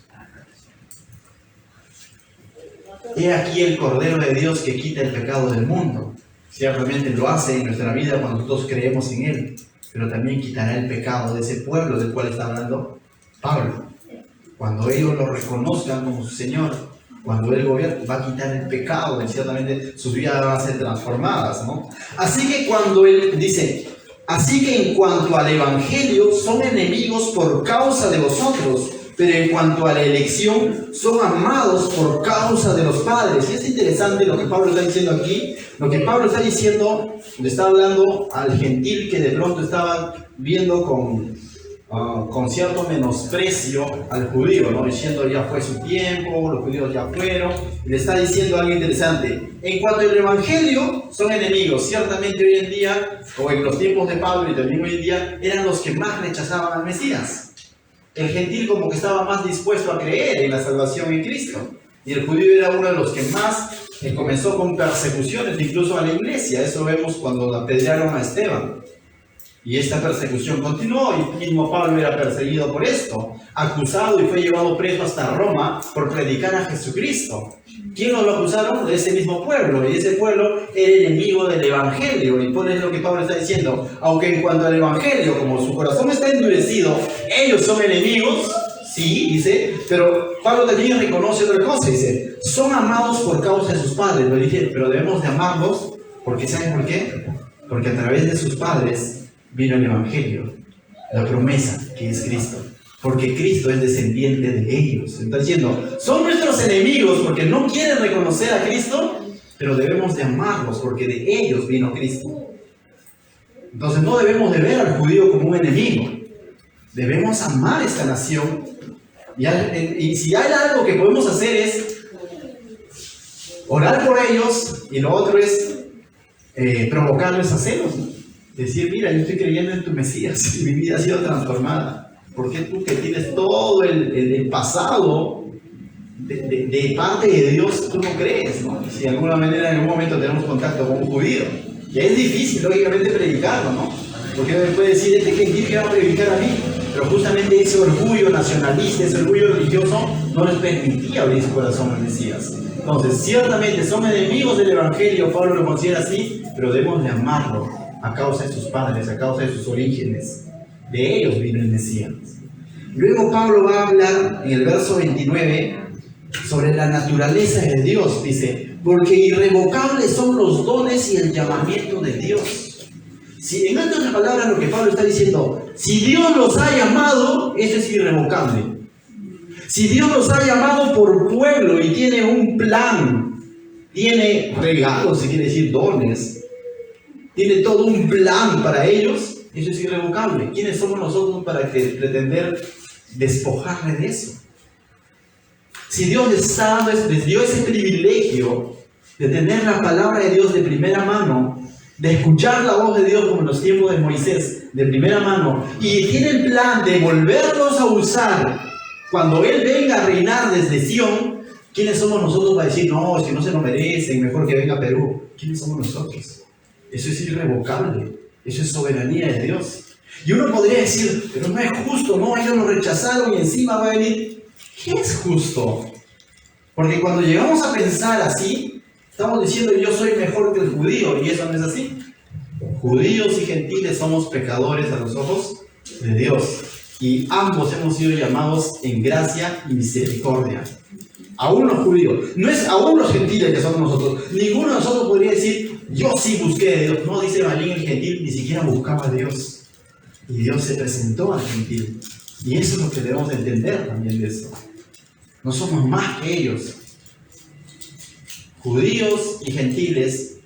He aquí el Cordero de Dios que quita el pecado del mundo. Ciertamente lo hace en nuestra vida cuando nosotros creemos en Él, pero también quitará el pecado de ese pueblo del cual está hablando Pablo. Cuando ellos lo reconozcan como su Señor, cuando Él gobierna, va a quitar el pecado y ciertamente sus vidas van a ser transformadas, ¿no? Así que cuando Él dice, así que en cuanto al Evangelio, son enemigos por causa de vosotros, pero en cuanto a la elección, son amados por causa de los padres. Y es interesante lo que Pablo está diciendo aquí. Lo que Pablo está diciendo, le está hablando al gentil que de pronto estaban viendo con cierto menosprecio al judío, ¿no? Diciendo ya fue su tiempo, los judíos ya fueron. Y le está diciendo algo interesante. En cuanto al Evangelio, son enemigos. Ciertamente hoy en día, o en los tiempos de Pablo y también hoy en día, eran los que más rechazaban al Mesías. El gentil como que estaba más dispuesto a creer en la salvación en Cristo. Y el judío era uno de los que más comenzó con persecuciones, incluso a la iglesia. Eso vemos cuando apedrearon a Esteban. Y esta persecución continuó, y mismo Pablo era perseguido por esto, acusado y fue llevado preso hasta Roma por predicar a Jesucristo. ¿Quién lo acusaron? De ese mismo pueblo, y ese pueblo era enemigo del Evangelio. Y por eso lo que Pablo está diciendo, aunque en cuanto al Evangelio, como su corazón está endurecido, ellos son enemigos, sí, dice, pero Pablo también reconoce otra cosa, dice, son amados por causa de sus padres, pero debemos de amarlos, porque ¿saben por qué? Porque a través de sus padres vino el Evangelio, la promesa que es Cristo, porque Cristo es descendiente de ellos. Está diciendo, son nuestros enemigos porque no quieren reconocer a Cristo, pero debemos de amarlos porque de ellos vino Cristo. Entonces no debemos de ver al judío como un enemigo, debemos amar esta nación. Y si hay algo que podemos hacer es orar por ellos, y lo otro es provocarles a celos, ¿no? Decir, mira, yo estoy creyendo en tu Mesías y mi vida ha sido transformada. ¿Por qué tú, que tienes todo el pasado de parte de Dios, tú no crees, ¿no? Si de alguna manera en algún momento tenemos contacto con un judío, ya es difícil, lógicamente, predicarlo, ¿no? Porque uno puede decir, ¿este gentil que va a predicar a mí? Pero justamente ese orgullo nacionalista, ese orgullo religioso, no les permitía abrir su corazón al Mesías. Entonces, ciertamente son enemigos del Evangelio, Pablo lo considera así, pero debemos de amarlo a causa de sus padres, a causa de sus orígenes. De ellos vino el Mesías. Luego Pablo va a hablar en el verso 29 sobre la naturaleza de Dios. Dice, porque irrevocables son los dones y el llamamiento de Dios. Si, en otras palabras, lo que Pablo está diciendo, si Dios los ha llamado, eso es irrevocable. Si Dios los ha llamado por pueblo y tiene un plan, tiene regalos, se quiere decir dones, tiene todo un plan para ellos, eso es irrevocable. ¿Quiénes somos nosotros para pretender despojarle de eso? Si Dios les dio ese privilegio de tener la palabra de Dios de primera mano, de escuchar la voz de Dios como en los tiempos de Moisés, de primera mano, y tiene el plan de volverlos a usar cuando Él venga a reinar desde Sion, ¿quiénes somos nosotros para decir, no, es que no se lo merecen, mejor que venga a Perú? ¿Quiénes somos nosotros? Eso es irrevocable, eso es soberanía de Dios. Y uno podría decir, pero no es justo, no, ellos lo rechazaron y encima va a venir. ¿Qué es justo? Porque cuando llegamos a pensar así, estamos diciendo yo soy mejor que el judío, y eso no es así. Judíos y gentiles somos pecadores a los ojos de Dios, y ambos hemos sido llamados en gracia y misericordia. Aún los judíos, no es aún los gentiles que somos nosotros. Ninguno de nosotros podría decir, yo sí busqué de Dios. No, dice Malín, el gentil ni siquiera buscaba a Dios. Y Dios se presentó al gentil. Y eso es lo que debemos entender también de eso. No somos más que ellos. Judíos y gentiles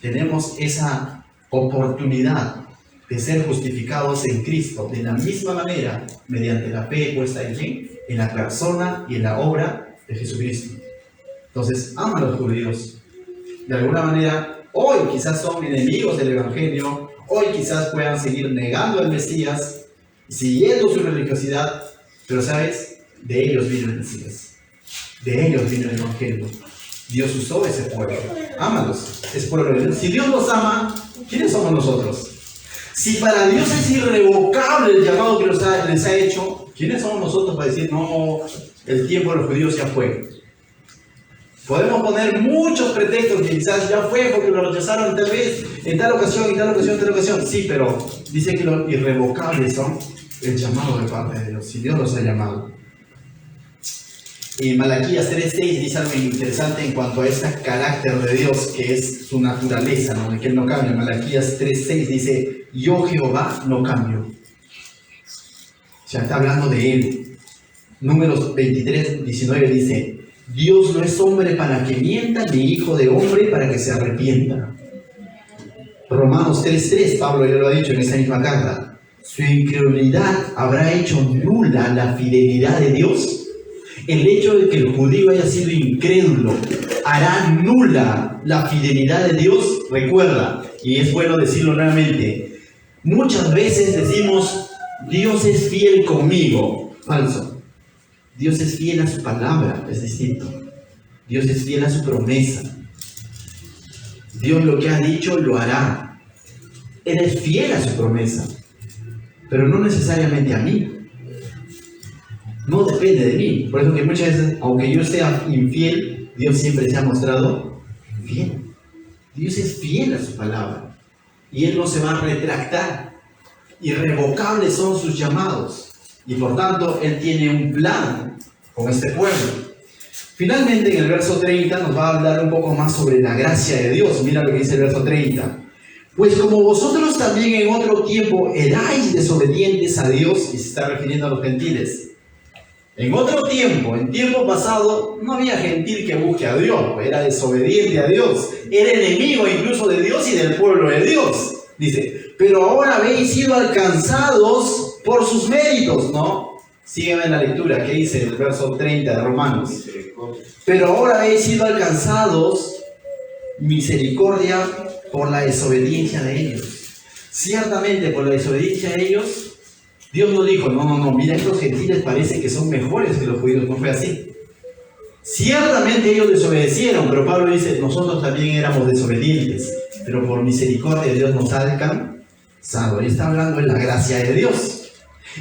tenemos esa oportunidad de ser justificados en Cristo de la misma manera, mediante la fe puesta en quién, en la persona y en la obra de Jesucristo. Entonces, ama a los judíos. De alguna manera, hoy quizás son enemigos del Evangelio, hoy quizás puedan seguir negando al Mesías, siguiendo su religiosidad, pero ¿sabes? De ellos vino el Mesías. De ellos vino el Evangelio. Dios usó ese pueblo. Ámalos, es pueblo de Dios. Si Dios los ama, ¿quiénes somos nosotros? Si para Dios es irrevocable el llamado que les ha hecho, ¿quiénes somos nosotros para decir, no, el tiempo de los judíos ya fue? Podemos poner muchos pretextos que quizás ya fue porque lo rechazaron tal vez en tal ocasión, en tal ocasión, en tal ocasión. Sí, pero dice que los irrevocables son el llamado de parte de Dios, si Dios los ha llamado. Y Malaquías 3:6 dice algo interesante en cuanto a este carácter de Dios, que es su naturaleza, ¿no? De que Él no cambia. Malaquías 3:6 dice, yo Jehová no cambio. O sea, está hablando de Él. Números 23:19 dice, Dios no es hombre para que mienta, ni hijo de hombre para que se arrepienta. Romanos 3:3, Pablo ya lo ha dicho en esa misma carta. Su incredulidad habrá hecho nula la fidelidad de Dios. El hecho de que el judío haya sido incrédulo hará nula la fidelidad de Dios. Recuerda, y es bueno decirlo nuevamente, muchas veces decimos, Dios es fiel conmigo. Falso. Dios es fiel a su palabra, es distinto. Dios es fiel a su promesa. Dios lo que ha dicho lo hará. Él es fiel a su promesa, pero no necesariamente a mí. No depende de mí. Por eso que muchas veces, aunque yo sea infiel, Dios siempre se ha mostrado fiel. Dios es fiel a su palabra. Y Él no se va a retractar. Irrevocables son sus llamados. Y por tanto, Él tiene un plan con este pueblo. Finalmente, en el verso 30 nos va a hablar un poco más sobre la gracia de Dios. Mira lo que dice el verso 30. Pues como vosotros también en otro tiempo erais desobedientes a Dios, y se está refiriendo a los gentiles. En otro tiempo, en tiempo pasado, no había gentil que busque a Dios, pues era desobediente a Dios, era enemigo incluso de Dios y del pueblo de Dios. Dice, pero ahora habéis sido alcanzados por sus méritos, ¿no? Sígueme en la lectura, que dice el verso 30 de Romanos. Pero ahora habéis sido alcanzados misericordia por la desobediencia de ellos. Ciertamente por la desobediencia de ellos, Dios no dijo, no, mira, estos gentiles parece que son mejores que los judíos. No fue así. Ciertamente ellos desobedecieron, pero Pablo dice, nosotros también éramos desobedientes, pero por misericordia de Dios nos ha alcanzado. Y está hablando de la gracia de Dios.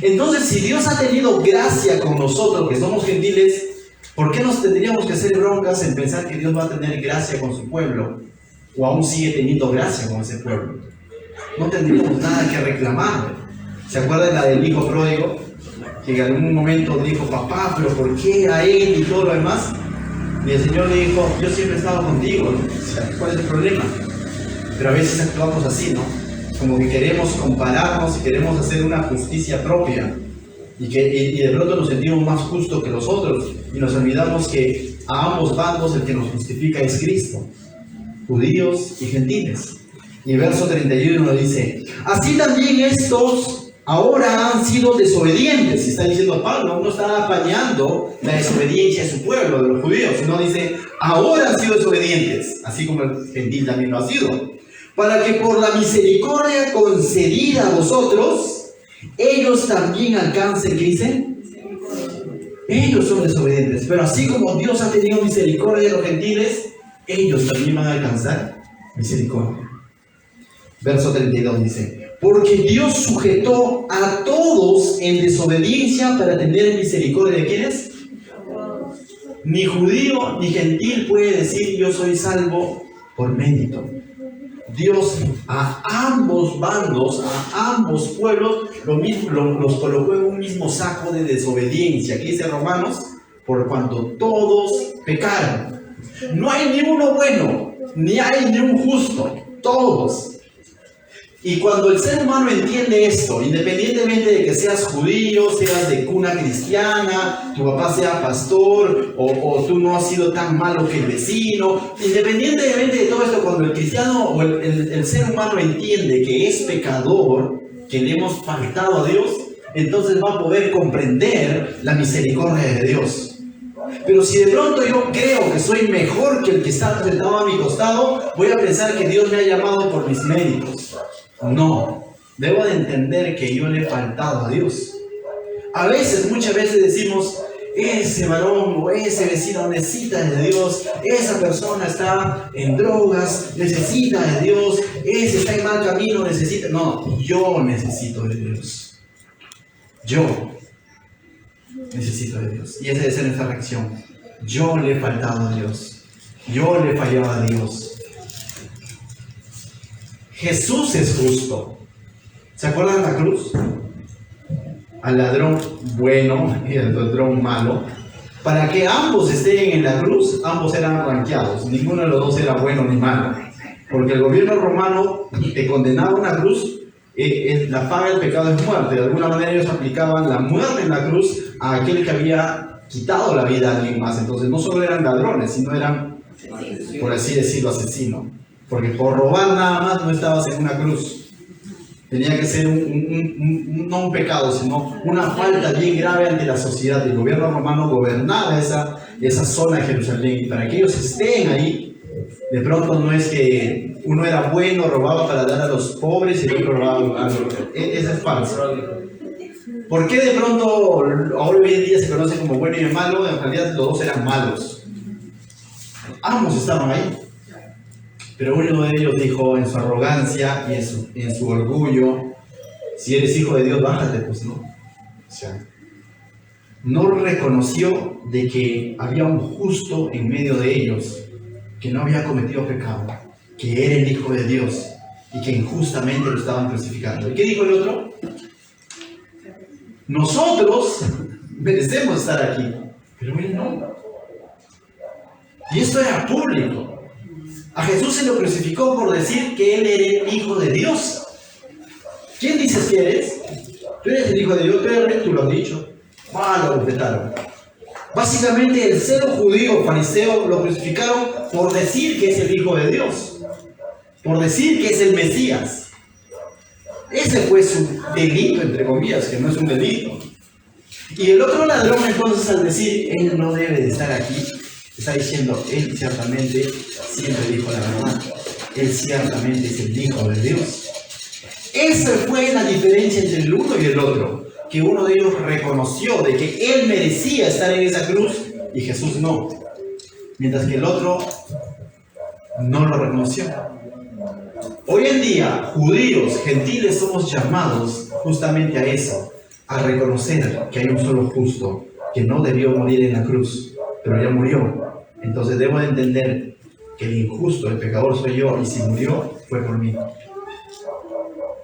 Entonces, si Dios ha tenido gracia con nosotros, que somos gentiles, ¿por qué nos tendríamos que hacer broncas en pensar que Dios va a tener gracia con su pueblo? ¿O aún sigue teniendo gracia con ese pueblo? No tendríamos nada que reclamar. ¿Se acuerdan la del hijo pródigo? Que en algún momento dijo, papá, pero ¿por qué a él y todo lo demás? Y el Señor le dijo, yo siempre he estado contigo, ¿no? O sea, ¿cuál es el problema? Pero a veces actuamos así, ¿no? Como que queremos compararnos y queremos hacer una justicia propia. Y de pronto nos sentimos más justos que los otros. Y nos olvidamos que a ambos bandos el que nos justifica es Cristo. Judíos y gentiles. Y el verso 31 dice, así también estos ahora han sido desobedientes. Y está diciendo Pablo, no está apañando la desobediencia de su pueblo, de los judíos, sino dice, ahora han sido desobedientes, así como el gentil también lo ha sido, para que por la misericordia concedida a vosotros, ellos también alcancen, ¿qué dicen? Ellos son desobedientes, pero así como Dios ha tenido misericordia de los gentiles, ellos también van a alcanzar misericordia. Verso 32 dice, porque Dios sujetó a todos en desobediencia para tener misericordia de ¿quiénes? Ni judío ni gentil puede decir yo soy salvo por mérito. Dios a ambos bandos, a ambos pueblos, los colocó en un mismo saco de desobediencia. Aquí dice Romanos, por cuanto todos pecaron. No hay ni uno bueno, ni hay ni un justo, todos. Y cuando el ser humano entiende esto, independientemente de que seas judío, seas de cuna cristiana, tu papá sea pastor, o tú no has sido tan malo que el vecino, independientemente de todo esto, cuando el cristiano o el ser humano entiende que es pecador, que le hemos faltado a Dios, entonces va a poder comprender la misericordia de Dios. Pero si de pronto yo creo que soy mejor que el que está sentado a mi costado, voy a pensar que Dios me ha llamado por mis méritos. No, debo de entender que yo le he faltado a Dios. A veces, muchas veces decimos, ese varón o ese vecino necesita de Dios, esa persona está en drogas, necesita de Dios, ese está en mal camino, necesita... No, yo necesito de Dios. Yo necesito de Dios. Y esa debe ser nuestra reacción. Yo le he faltado a Dios. Yo le he fallado a Dios. Jesús es justo. ¿Se acuerdan de la cruz? Al ladrón bueno y al ladrón malo. Para que ambos estén en la cruz, ambos eran ranqueados. Ninguno de los dos era bueno ni malo. Porque el gobierno romano te condenaba a una cruz, la paga del pecado es muerte. De alguna manera ellos aplicaban la muerte en la cruz a aquel que había quitado la vida a alguien más. Entonces no solo eran ladrones, sino eran, por así decirlo, asesinos. Porque por robar nada más no estabas en una cruz. Tenía que ser no un pecado, sino una falta bien grave ante la sociedad. El gobierno romano gobernaba esa zona de Jerusalén. Y para que ellos estén ahí, de pronto no es que uno era bueno, robaba para dar a los pobres y el otro robaba a los... Eso es falso. ¿Por qué de pronto ahora hoy en día se conoce como bueno y malo? En realidad los dos eran malos. Ambos estaban ahí. Pero uno de ellos dijo en su arrogancia y en su orgullo, si eres hijo de Dios, bájate, pues no. O sea, no reconoció de que había un justo en medio de ellos, que no había cometido pecado, que era el hijo de Dios y que injustamente lo estaban crucificando. ¿Y qué dijo el otro? Nosotros merecemos estar aquí, pero él no. Y esto era público. A Jesús se lo crucificó por decir que él era el hijo de Dios. ¿Quién dices que eres? Tú eres el hijo de Dios, tú lo has dicho. Lo respetaron. Básicamente el cero judío fariseo lo crucificaron por decir que es el hijo de Dios, por decir que es el Mesías. Ese fue su delito, entre comillas, que no es un delito. Y el otro ladrón, entonces, al decir él no debe de estar aquí, está diciendo, él ciertamente siempre dijo la verdad. Él ciertamente es el hijo de Dios. Esa fue la diferencia entre el uno y el otro, que uno de ellos reconoció de que él merecía estar en esa cruz y Jesús no, mientras que el otro no lo reconoció. Hoy en día, judíos, gentiles, somos llamados justamente a eso, a reconocer que hay un solo justo, que no debió morir en la cruz, pero ya murió. Entonces debo de entender que el injusto, el pecador soy yo, y si murió, fue por mí.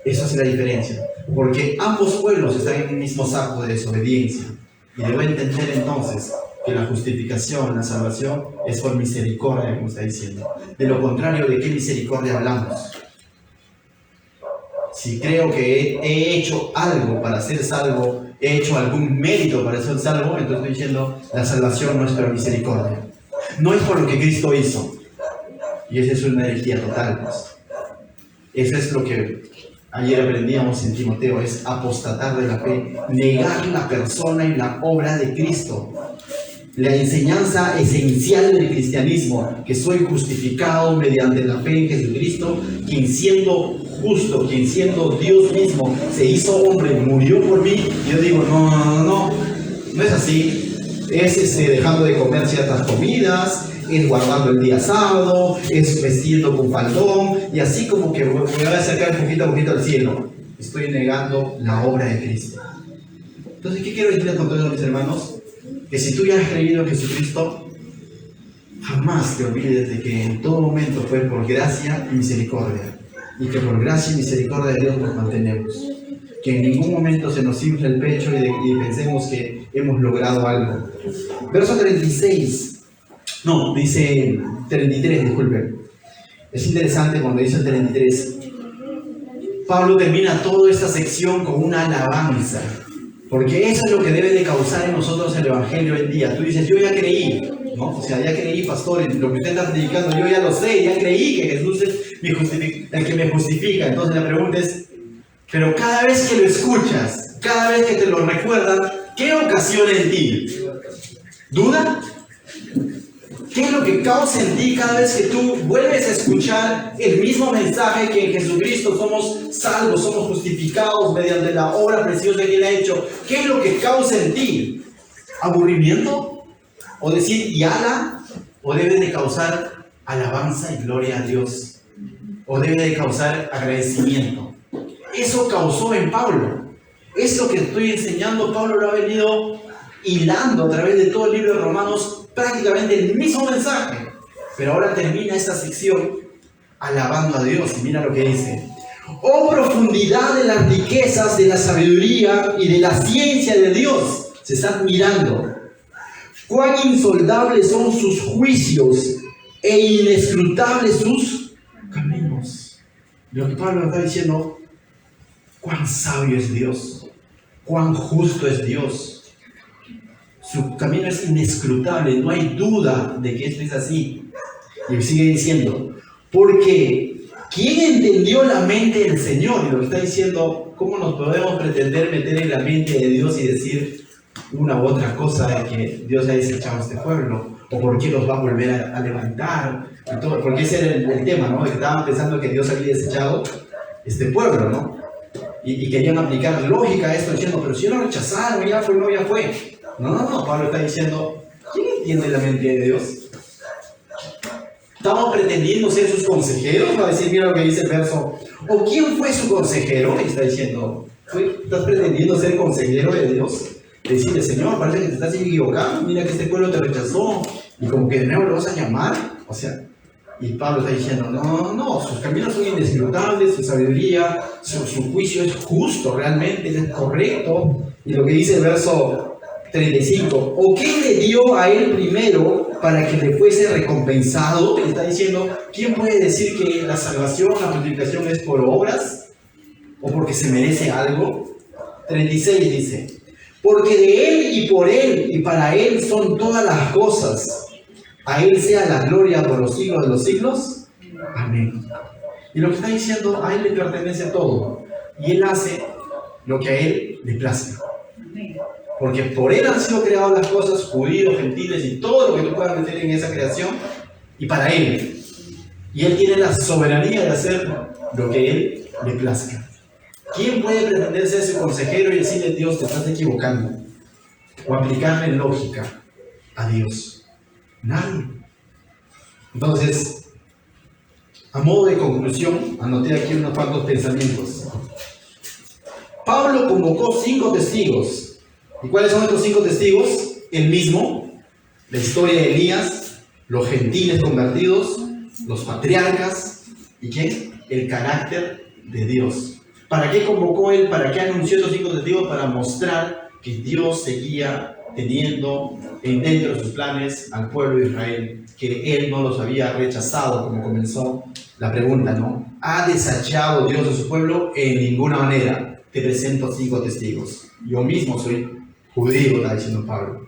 Esa es la diferencia, porque ambos pueblos están en el mismo saco de desobediencia. Y debo entender entonces que la justificación, la salvación, es por misericordia, como está diciendo. De lo contrario, ¿de qué misericordia hablamos? Si creo que he hecho algo para ser salvo, he hecho algún mérito para ser salvo, entonces estoy diciendo, la salvación no es por misericordia. No es por lo que Cristo hizo. Y esa es una herejía total, pues. Eso es lo que ayer aprendíamos en Timoteo, es apostatar de la fe, negar la persona y la obra de Cristo. La enseñanza esencial del cristianismo, que soy justificado mediante la fe en Jesucristo, quien siendo justo, quien siendo Dios mismo, se hizo hombre, murió por mí. Yo digo, no es así. Es dejando de comer ciertas comidas, es guardando el día sábado, es vestiendo con faldón, y así como que me voy a acercar poquito a poquito al cielo. Estoy negando la obra de Cristo. Entonces, ¿qué quiero decirles con todo eso, mis hermanos? Que si tú ya has creído en Jesucristo, jamás te olvides de que en todo momento fue por gracia y misericordia, y que por gracia y misericordia de Dios nos mantenemos. Que en ningún momento se nos infle el pecho y pensemos que hemos logrado algo. Verso 36. No, dice 33, disculpen. Es interesante cuando dice el 33. Pablo termina toda esta sección con una alabanza, porque eso es lo que debe de causar en nosotros el Evangelio hoy en día. Tú dices, yo ya creí, ¿no? O sea, ya creí, pastor, lo que usted está predicando, yo ya lo sé, ya creí que Jesús es el que me justifica. Entonces la pregunta es, pero cada vez que lo escuchas, cada vez que te lo recuerdan, ¿qué ocasiona en ti? ¿Duda? ¿Qué es lo que causa en ti cada vez que tú vuelves a escuchar el mismo mensaje que en Jesucristo somos salvos, somos justificados mediante la obra preciosa que Él ha hecho? ¿Qué es lo que causa en ti? ¿Aburrimiento? ¿O decir yala? ¿O debe de causar alabanza y gloria a Dios? ¿O debe de causar agradecimiento? Eso causó en Pablo. Es lo que estoy enseñando. Pablo lo ha venido hilando a través de todo el libro de Romanos, prácticamente el mismo mensaje, pero ahora termina esta sección alabando a Dios. Y mira lo que dice: oh profundidad de las riquezas de la sabiduría y de la ciencia de Dios. Se están mirando. Cuán insondables son sus juicios e inescrutables sus caminos. Lo que Pablo está diciendo, cuán sabio es Dios, cuán justo es Dios. Su camino es inescrutable, no hay duda de que esto es así. Y sigue diciendo, porque ¿quién entendió la mente del Señor? Y lo que está diciendo, ¿cómo nos podemos pretender meter en la mente de Dios y decir una u otra cosa de que Dios ha desechado a este pueblo? ¿O por qué los va a volver a levantar? Y todo, porque ese era el tema, ¿no? Estaban pensando que Dios había desechado este pueblo, ¿no? Y querían aplicar lógica a esto, diciendo, pero si lo rechazaron, ya fue, no, ya fue. No, Pablo está diciendo, ¿quién entiende la mente de Dios? ¿Estamos pretendiendo ser sus consejeros? Va a decir, mira lo que dice el verso. ¿O quién fue su consejero? Y está diciendo, ¿estás pretendiendo ser consejero de Dios? Decirle, Señor, parece que te estás equivocando, mira que este pueblo te rechazó, y como que de nuevo lo vas a llamar. O sea, y Pablo está diciendo, no, sus caminos son inescrutables, su sabiduría, su juicio es justo, realmente es correcto. Y lo que dice el verso 35, ¿o qué le dio a él primero para que le fuese recompensado? Le está diciendo, ¿quién puede decir que la salvación, la justificación es por obras? ¿O porque se merece algo? 36 dice, porque de él y por él y para él son todas las cosas. A él sea la gloria por los siglos de los siglos. Amén. Y lo que está diciendo, a él le pertenece todo. Y él hace lo que a él le plazca. Porque por él han sido creadas las cosas, judíos, gentiles y todo lo que tú puedas meter en esa creación, y para él. Y él tiene la soberanía de hacer lo que él le plazca. ¿Quién puede pretender ser su consejero y decirle, Dios, te estás equivocando? O aplicarle lógica a Dios. Nadie. Entonces, a modo de conclusión, anoté aquí unos cuantos pensamientos. Pablo convocó 5 testigos. ¿Y cuáles son estos 5 testigos? Él mismo, la historia de Elías, los gentiles convertidos, los patriarcas, ¿y quién? El carácter de Dios. ¿Para qué convocó él? ¿Para qué anunció estos 5 testigos? Para mostrar que Dios seguía teniendo dentro de sus planes al pueblo de Israel, que él no los había rechazado, como comenzó la pregunta, ¿no? ¿Ha desechado Dios a su pueblo? En ninguna manera. Te presento 5 testigos. Yo mismo soy judío, está diciendo Pablo.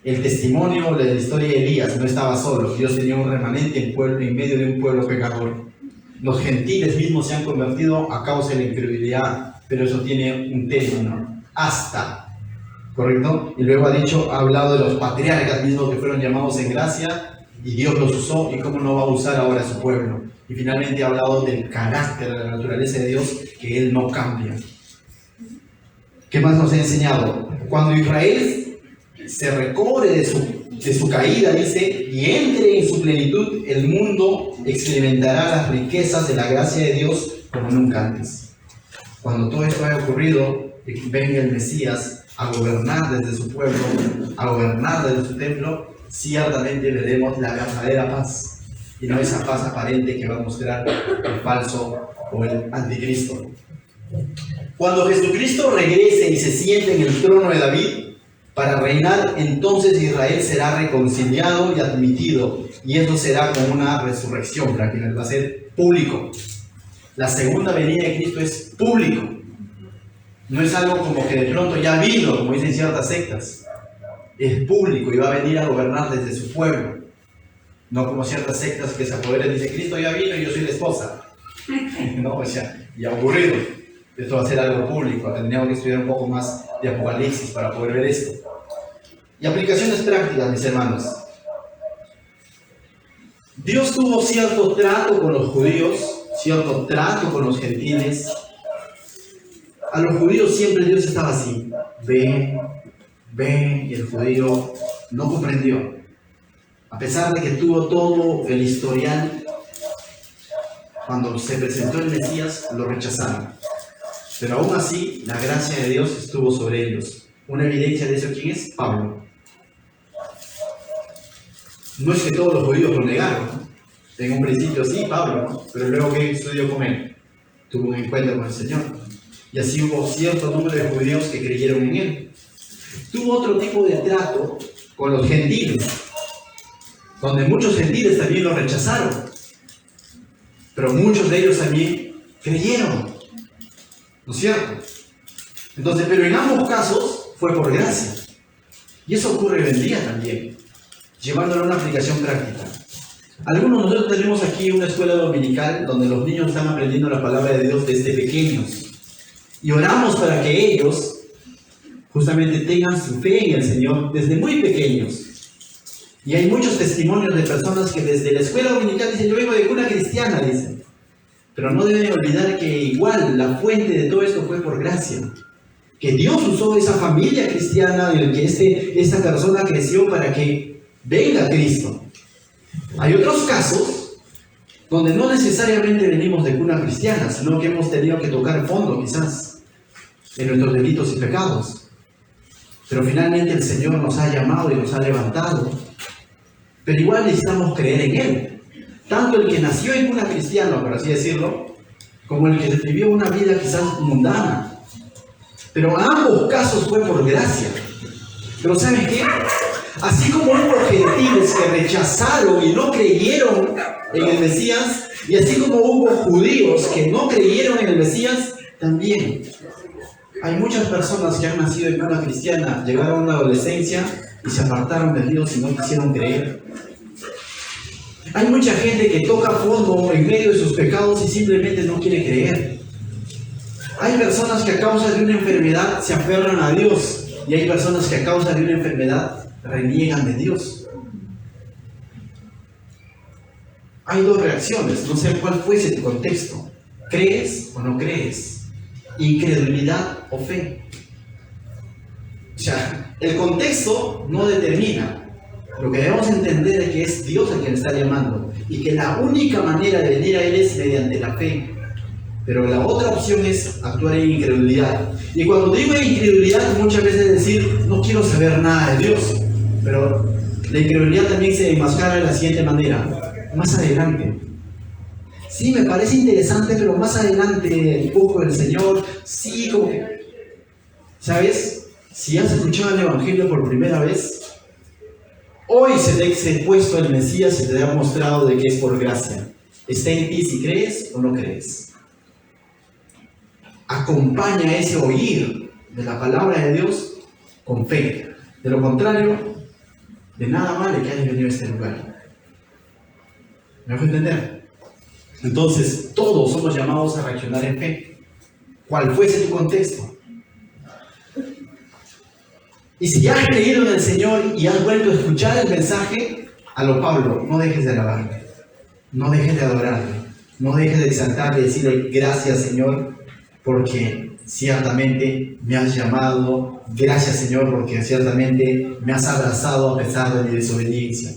El testimonio de la historia de Elías no estaba solo. Dios tenía un remanente en medio de un pueblo pecador. Los gentiles mismos se han convertido a causa de la incredulidad, pero eso tiene un término, hasta, ¿correcto? Y luego ha hablado de los patriarcas mismos que fueron llamados en gracia y Dios los usó, y cómo no va a usar ahora a su pueblo. Y finalmente ha hablado del carácter, de la naturaleza de Dios, que Él no cambia. ¿Qué más nos ha enseñado? Cuando Israel se recobre de su caída, dice, y entre en su plenitud, el mundo experimentará las riquezas de la gracia de Dios como nunca antes. Cuando todo esto haya ocurrido, venga el Mesías a gobernar desde su pueblo, a gobernar desde su templo, ciertamente veremos la verdadera paz, y no esa paz aparente que va a mostrar el falso o el anticristo. Cuando Jesucristo regrese y se siente en el trono de David para reinar, entonces Israel será reconciliado y admitido, y esto será como una resurrección, prácticamente va a ser público. La segunda venida de Cristo es público, no es algo como que de pronto ya vino, como dicen ciertas sectas. Es público y va a venir a gobernar desde su pueblo, no como ciertas sectas que se apoderan y dicen, Cristo ya vino y yo soy la esposa. No, o sea, ya ha ocurrido. Esto va a ser algo público. Tendríamos que estudiar un poco más de Apocalipsis para poder ver esto. Y aplicaciones prácticas, mis hermanos. Dios tuvo cierto trato con los judíos, cierto trato con los gentiles. A los judíos siempre Dios estaba así. Ven, y el judío no comprendió. A pesar de que tuvo todo el historial, cuando se presentó el Mesías, lo rechazaron. Pero aún así, la gracia de Dios estuvo sobre ellos. Una evidencia de eso, ¿quién es? Pablo. No es que todos los judíos lo negaron, ¿no? En un principio sí, Pablo, ¿no? Pero luego que estudió con él, tuvo un encuentro con el Señor. Y así hubo cierto número de judíos que creyeron en él. Tuvo otro tipo de trato con los gentiles, donde muchos gentiles también lo rechazaron, pero muchos de ellos también creyeron. ¿No es cierto? Entonces, pero en ambos casos fue por gracia. Y eso ocurre hoy en día también, llevándolo a una aplicación práctica. Algunos de nosotros tenemos aquí una escuela dominical donde los niños están aprendiendo la palabra de Dios desde pequeños. Y oramos para que ellos justamente tengan su fe en el Señor desde muy pequeños. Y hay muchos testimonios de personas que desde la escuela dominical dicen, yo vengo de cuna cristiana, dicen. Pero no deben olvidar que igual la fuente de todo esto fue por gracia. Que Dios usó esa familia cristiana en la que esta persona creció para que venga Cristo. Hay otros casos donde no necesariamente venimos de cuna cristiana, sino que hemos tenido que tocar fondo quizás en nuestros delitos y pecados. Pero finalmente el Señor nos ha llamado y nos ha levantado. Pero igual necesitamos creer en Él. Tanto el que nació en cuna cristiana, por así decirlo, como el que vivió una vida quizás mundana. Pero en ambos casos fue por gracia. Pero ¿saben qué? Así como hubo gentiles que rechazaron y no creyeron en el Mesías, y así como hubo judíos que no creyeron en el Mesías, también hay muchas personas que han nacido en cuna cristiana, llegaron a la adolescencia y se apartaron de Dios y no quisieron creer. Hay mucha gente que toca fondo en medio de sus pecados y simplemente no quiere creer. Hay personas que a causa de una enfermedad se aferran a Dios, y hay personas que a causa de una enfermedad reniegan de Dios. Hay dos reacciones, no sé cuál fuese tu contexto. ¿Crees o no crees? incredulidad o fe. O sea, el contexto no determina. Lo que debemos entender es que es Dios el que nos está llamando y que la única manera de venir a Él es mediante la fe. Pero la otra opción es actuar en incredulidad. Y cuando digo incredulidad, muchas veces es decir, no quiero saber nada de Dios. Pero la incredulidad también se enmascara de la siguiente manera. Más adelante. Sí, me parece interesante, pero más adelante, un poco del Señor, sí, como que... ¿Sabes? Si has escuchado el Evangelio por primera vez, hoy se te ha expuesto el Mesías, se te ha mostrado de que es por gracia. Está en ti si crees o no crees. Acompaña ese oír de la palabra de Dios con fe. De lo contrario, de nada vale que hayas venido a este lugar. ¿Me vas a entender? Entonces, todos somos llamados a reaccionar en fe. Cual fuese tu contexto. Y si ya has creído en el Señor y has vuelto a escuchar el mensaje, a lo Pablo, no dejes de alabarle, no dejes de adorarle, no dejes de exaltarle y decirle gracias Señor, porque ciertamente me has llamado, gracias Señor, porque ciertamente me has abrazado a pesar de mi desobediencia.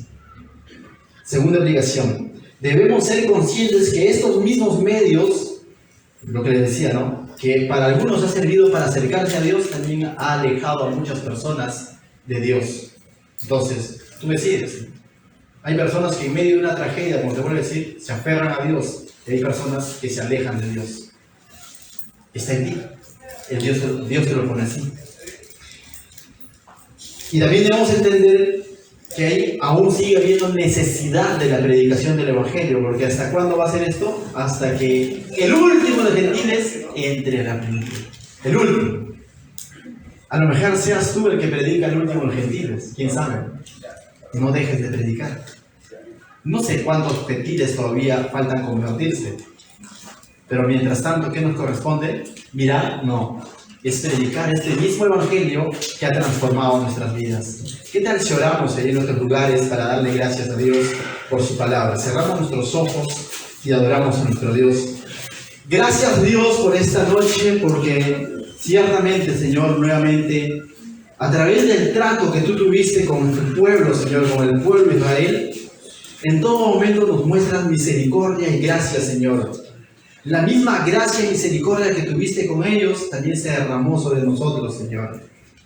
Segunda obligación, debemos ser conscientes que estos mismos medios, lo que les decía, ¿no?, que para algunos ha servido para acercarse a Dios, también ha alejado a muchas personas de Dios. Entonces, tú decides. Hay personas que en medio de una tragedia, como te vuelvo a decir, se aferran a Dios. Y hay personas que se alejan de Dios. Está en ti. Dios te lo pone así. Y también debemos entender que ahí aún sigue habiendo necesidad de la predicación del Evangelio, porque ¿hasta cuándo va a ser esto? Hasta que el último de gentiles entre a la película. El último. A lo mejor seas tú el que predica el último de gentiles, quién sabe. No dejes de predicar. No sé cuántos gentiles todavía faltan convertirse, pero mientras tanto, ¿qué nos corresponde? Mirar, no. Es predicar este mismo Evangelio que ha transformado nuestras vidas. ¿Qué tal si oramos ahí en nuestros lugares para darle gracias a Dios por su palabra? Cerramos nuestros ojos y adoramos a nuestro Dios. Gracias Dios por esta noche, porque ciertamente, Señor, nuevamente, a través del trato que tú tuviste con tu pueblo, Señor, con el pueblo de Israel, en todo momento nos muestras misericordia y gracia, Señor. La misma gracia y misericordia que tuviste con ellos también se derramó sobre nosotros, Señor.